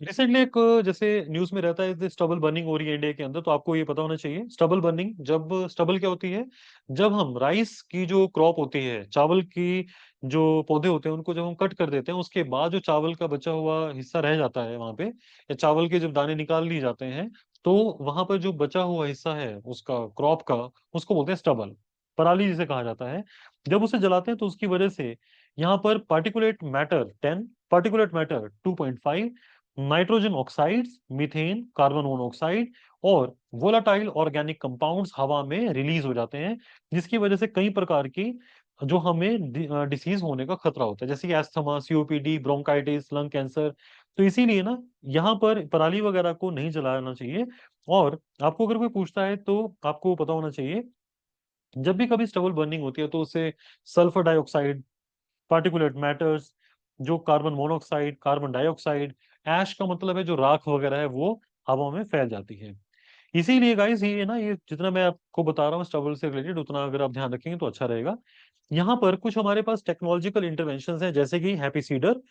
रिसेंटली एक जैसे न्यूज में रहता है स्टबल बर्निंग हो रही है इंडिया के अंदर, तो आपको ये पता होना चाहिए स्टबल बर्निंग, जब स्टबल क्या होती है, जब हम राइस की जो क्रॉप होती है, चावल की जो पौधे होते हैं, उनको जब हम कट कर देते हैं, उसके बाद जो चावल का बचा हुआ हिस्सा रह जाता है वहां पे, या चावल के जब दाने निकाल लिए जाते हैं, तो वहां पर जो बचा हुआ हिस्सा है उसका क्रॉप का, उसको बोलते हैं स्टबल, पराली जिसे कहा जाता है। जब उसे जलाते हैं तो उसकी वजह से यहाँ पर particulate matter 10, particulate matter 2.5, nitrogen oxides, methane, carbon monoxide और वोलाटाइल ऑर्गेनिक कंपाउंड्स हवा में रिलीज हो जाते हैं, जिसकी वजह से कई प्रकार की जो हमें डिसीज होने का खतरा होता है, जैसे कि asthma, COPD, bronchitis, lung cancer. तो इसीलिए ना यहाँ पर पराली वगैरह को नहीं जलाना चाहिए। और आपको अगर कोई पूछता है तो आपको पता होना चाहिए, जब भी कभी स्टबल बर्निंग होती है तो उससे सल्फर डाइऑक्साइड, पार्टिकुलेट मैटर्स, जो कार्बन मोनोऑक्साइड, कार्बन डाइऑक्साइड, ऐश का मतलब है जो राख वगैरह है, वो हवा में फैल जाती है। इसीलिए गाइस ये ना, ये जितना मैं आपको बता रहा हूँ स्टबल से रिलेटेड, उतना अगर आप ध्यान रखेंगे तो अच्छा रहेगा। यहाँ पर कुछ हमारे पास टेक्नोलॉजिकल इंटरवेंशन हैं, जैसे कि हैप्पी सीडर।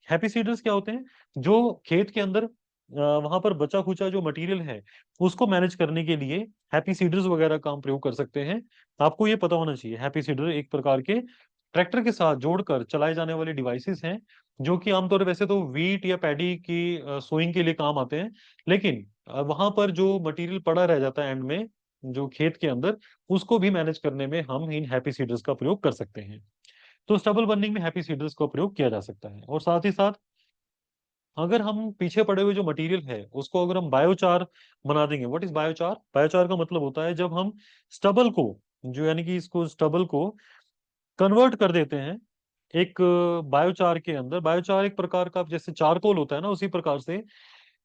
हैप्पी सीडर्स क्या होते हैं, जो खेत के अंदर वहां पर बचा खुचा जो मटेरियल है उसको मैनेज करने के लिए हैप्पी सीडर्स वगैरह का हम प्रयोग कर सकते हैं। आपको ये पता होना चाहिए, हैप्पी सीडर एक प्रकार के ट्रैक्टर के साथ जोड़कर चलाए जाने वाले डिवाइसेस हैं, जो कि आमतौर पर वैसे तो वीट या पैडी की सोइंग के लिए काम आते हैं, लेकिन वहां पर जो मटेरियल पड़ा रह जाता है एंड में, जो खेत के अंदर, उसको भी मैनेज करने में हम इन हैप्पी सीडर्स का प्रयोग कर सकते हैं। तो स्टबल बर्निंग में हैप्पी सीडर्स का प्रयोग किया जा सकता है। और साथ ही साथ अगर हम पीछे पड़े हुए जो मटेरियल है उसको अगर हम बायोचार बना देंगे, व्हाट इज बायोचार, बायोचार का मतलब होता है जब हम स्टबल को, जो यानी कि इसको स्टबल को कन्वर्ट कर देते हैं एक बायोचार के अंदर। बायोचार एक प्रकार का जैसे चारकोल होता है ना, उसी प्रकार से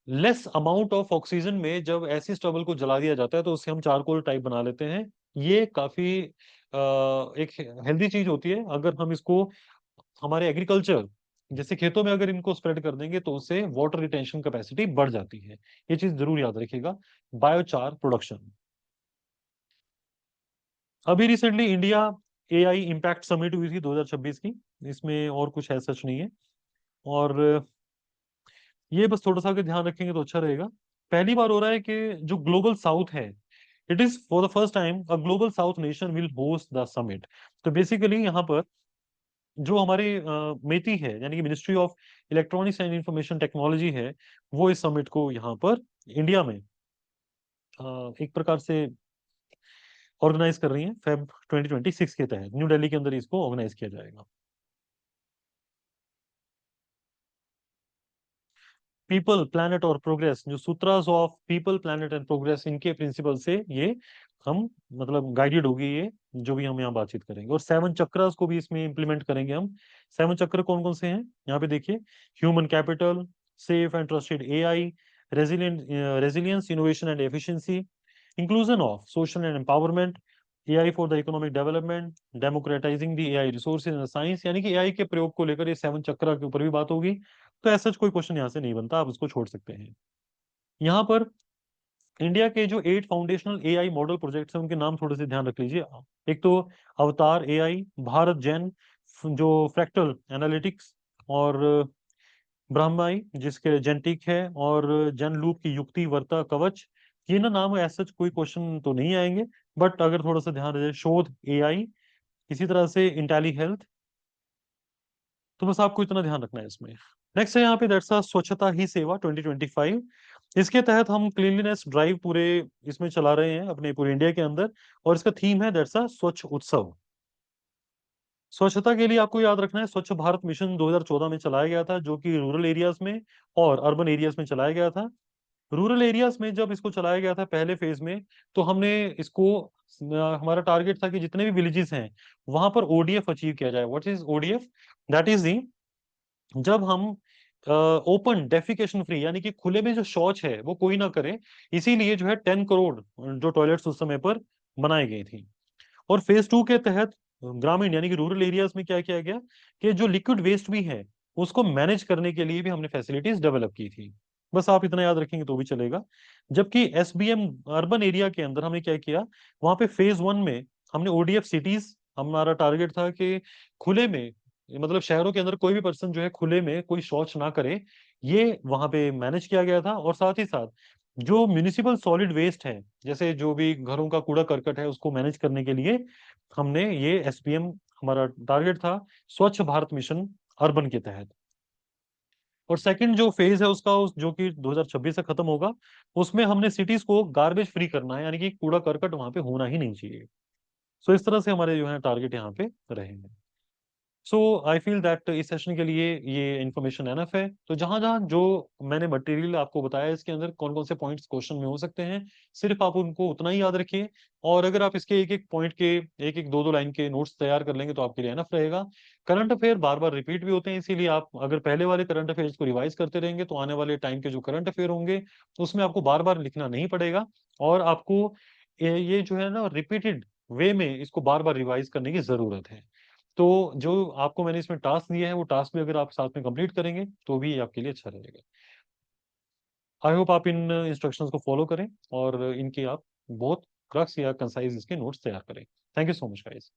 लेस अमाउंट ऑफ ऑक्सीजन में जब ऐसी स्टबल को जला दिया जाता है तो उससे हम चारकोल टाइप बना लेते हैं। ये काफी एक हेल्दी चीज होती है। अगर हम इसको हमारे एग्रीकल्चर जैसे खेतों में अगर इनको स्प्रेड कर देंगे तो उससे वाटर रिटेंशन कैपेसिटी बढ़ जाती है। ये चीज जरूर याद रखिएगा, बायोचार प्रोडक्शन। अभी recently India AI impact summit हुई थी 2026 की, इसमें और कुछ है सच नहीं है। और ये बस थोड़ा सा अगर ध्यान रखेंगे तो अच्छा रहेगा। पहली बार हो रहा है कि जो ग्लोबल साउथ है, it is for the first time a global south nation will host the summit. तो बेसिकली यहाँ पर जो हमारे मेती है, यानी कि ministry of electronics and information technology है, वो इस समिट को यहाँ पर इंडिया में एक प्रकार से ऑर्गेनाइज कर रही है। फेब 2026 के तहत न्यू दिल्ली के अंदर इसको ऑर्गेनाइज किया जाएगा। पीपल, प्लैनेट और प्रोग्रेस, जो सूत्रास of people, planet and progress, इनके प्रिंसिपल से ये हम मतलब गाइडेड होगी ये, जो भी हम यहाँ बातचीत करेंगे। और 7 चक्रास को भी इसमें इंप्लीमेंट करेंगे हम। 7 चक्र कौन कौन से हैं यहाँ पे देखिए, human capital, safe and trusted AI, resilience, innovation and efficiency, inclusion of social and empowerment, AI for the economic development, democratising the AI resources in science, यानी कि एआई के प्रयोग को लेकर ये 7 चक्र के ऊपर भी बात होगी। तो ऐसा कोई क्वेश्चन यहाँ से नहीं बनता, आप उसको छोड़ सकते हैं। यहाँ पर इंडिया के जो 8 फाउंडेशनल एआई मॉडल प्रोजेक्ट्स हैं उनके नाम थोड़े से ध्यान रख लीजिए। एक तो अवतार एआई, भारत जैन, जो फ्रैक्टल एनालिटिक्स, और ब्रह्माई जिसके जेंटिक है, और जन लूप की युक्ति वर्ता कवच। ये ना नाम ऐसा कोई क्वेश्चन तो नहीं आएंगे, बट अगर थोड़ा सा ध्यान रहे, शोध एआई, इसी तरह से इंटेली हेल्थ। तो बस आपको इतना ध्यान रखना है इसमें। नेक्स्ट है यहाँ पे दैट्स स्वच्छता ही सेवा 2025। इसके तहत हम क्लीनलीनेस ड्राइव पूरे इसमें चला रहे हैं अपने पूरे इंडिया के अंदर, और इसका थीम है दैट्स स्वच्छ उत्सव। स्वच्छता के लिए आपको याद रखना है स्वच्छ भारत मिशन 2014 में चलाया गया था, जो कि रूरल एरियाज में और अर्बन एरियाज में चलाया गया था। रूरल एरियाज में जब इसको चलाया गया था पहले फेज में, तो हमने इसको हमारा टारगेट था कि जितने भी विलेजेस हैं वहां पर ओडीएफ अचीव किया जाए। What is ODF? That is the, जब हम ओपन डेफिकेशन फ्री, यानी कि खुले में जो शौच है वो कोई ना करे, इसीलिए जो है 10 करोड़ जो टॉयलेट्स उस समय पर बनाई गई थी। और फेज 2 के तहत ग्रामीण यानी कि रूरल एरियाज में क्या किया गया कि जो लिक्विड वेस्ट भी है उसको मैनेज करने के लिए भी हमने फैसिलिटीज डेवलप की थी। बस आप इतना याद रखेंगे तो भी चलेगा। जबकि एसबीएम अर्बन एरिया के अंदर हमने क्या किया, वहां पे फेज 1 में हमने ओडीएफ सिटीज, हमारा टारगेट था कि खुले में, मतलब शहरों के अंदर कोई भी पर्सन जो है खुले में कोई शौच ना करे, ये वहां पे मैनेज किया गया था। और साथ ही साथ जो म्यूनिसिपल सॉलिड वेस्ट है, जैसे जो भी घरों का कूड़ा करकट है, उसको मैनेज करने के लिए हमने ये एसपीएम, हमारा टारगेट था स्वच्छ भारत मिशन अर्बन के तहत। और सेकंड जो फेज है उसका जो कि 2026 से खत्म होगा, उसमें हमने सिटीज को गार्बेज फ्री करना है, यानी कि कूड़ा करकट वहां पे होना ही नहीं चाहिए। सो इस तरह से हमारे जो है टारगेट यहाँ पे रहेंगे। सो आई फील दैट इस सेशन के लिए ये इन्फॉर्मेशन एनफ है। तो जहां जहां जो मैंने मटेरियल आपको बताया इसके अंदर कौन कौन से पॉइंट्स क्वेश्चन में हो सकते हैं, सिर्फ आप उनको उतना ही याद रखिए। और अगर आप इसके एक एक पॉइंट के एक एक दो दो लाइन के नोट्स तैयार कर लेंगे तो आपके लिए एनफ रहेगा। करंट अफेयर बार बार रिपीट भी होते हैं, इसीलिए आप अगर पहले वाले करंट अफेयर्स को रिवाइज करते रहेंगे तो आने वाले टाइम के जो करंट अफेयर होंगे तो उसमें आपको बार बार लिखना नहीं पड़ेगा। और आपको ये जो है ना रिपीटेड वे में इसको बार बार रिवाइज करने की जरूरत है। तो जो आपको मैंने इसमें टास्क दिया है वो टास्क भी अगर आप साथ में कंप्लीट करेंगे तो भी आपके लिए अच्छा रहेगा। आई होप आप इन इंस्ट्रक्शंस को फॉलो करें और इनके आप बहुत क्रक्स या कंसाइज इसके नोट्स तैयार करें। Thank you so much guys.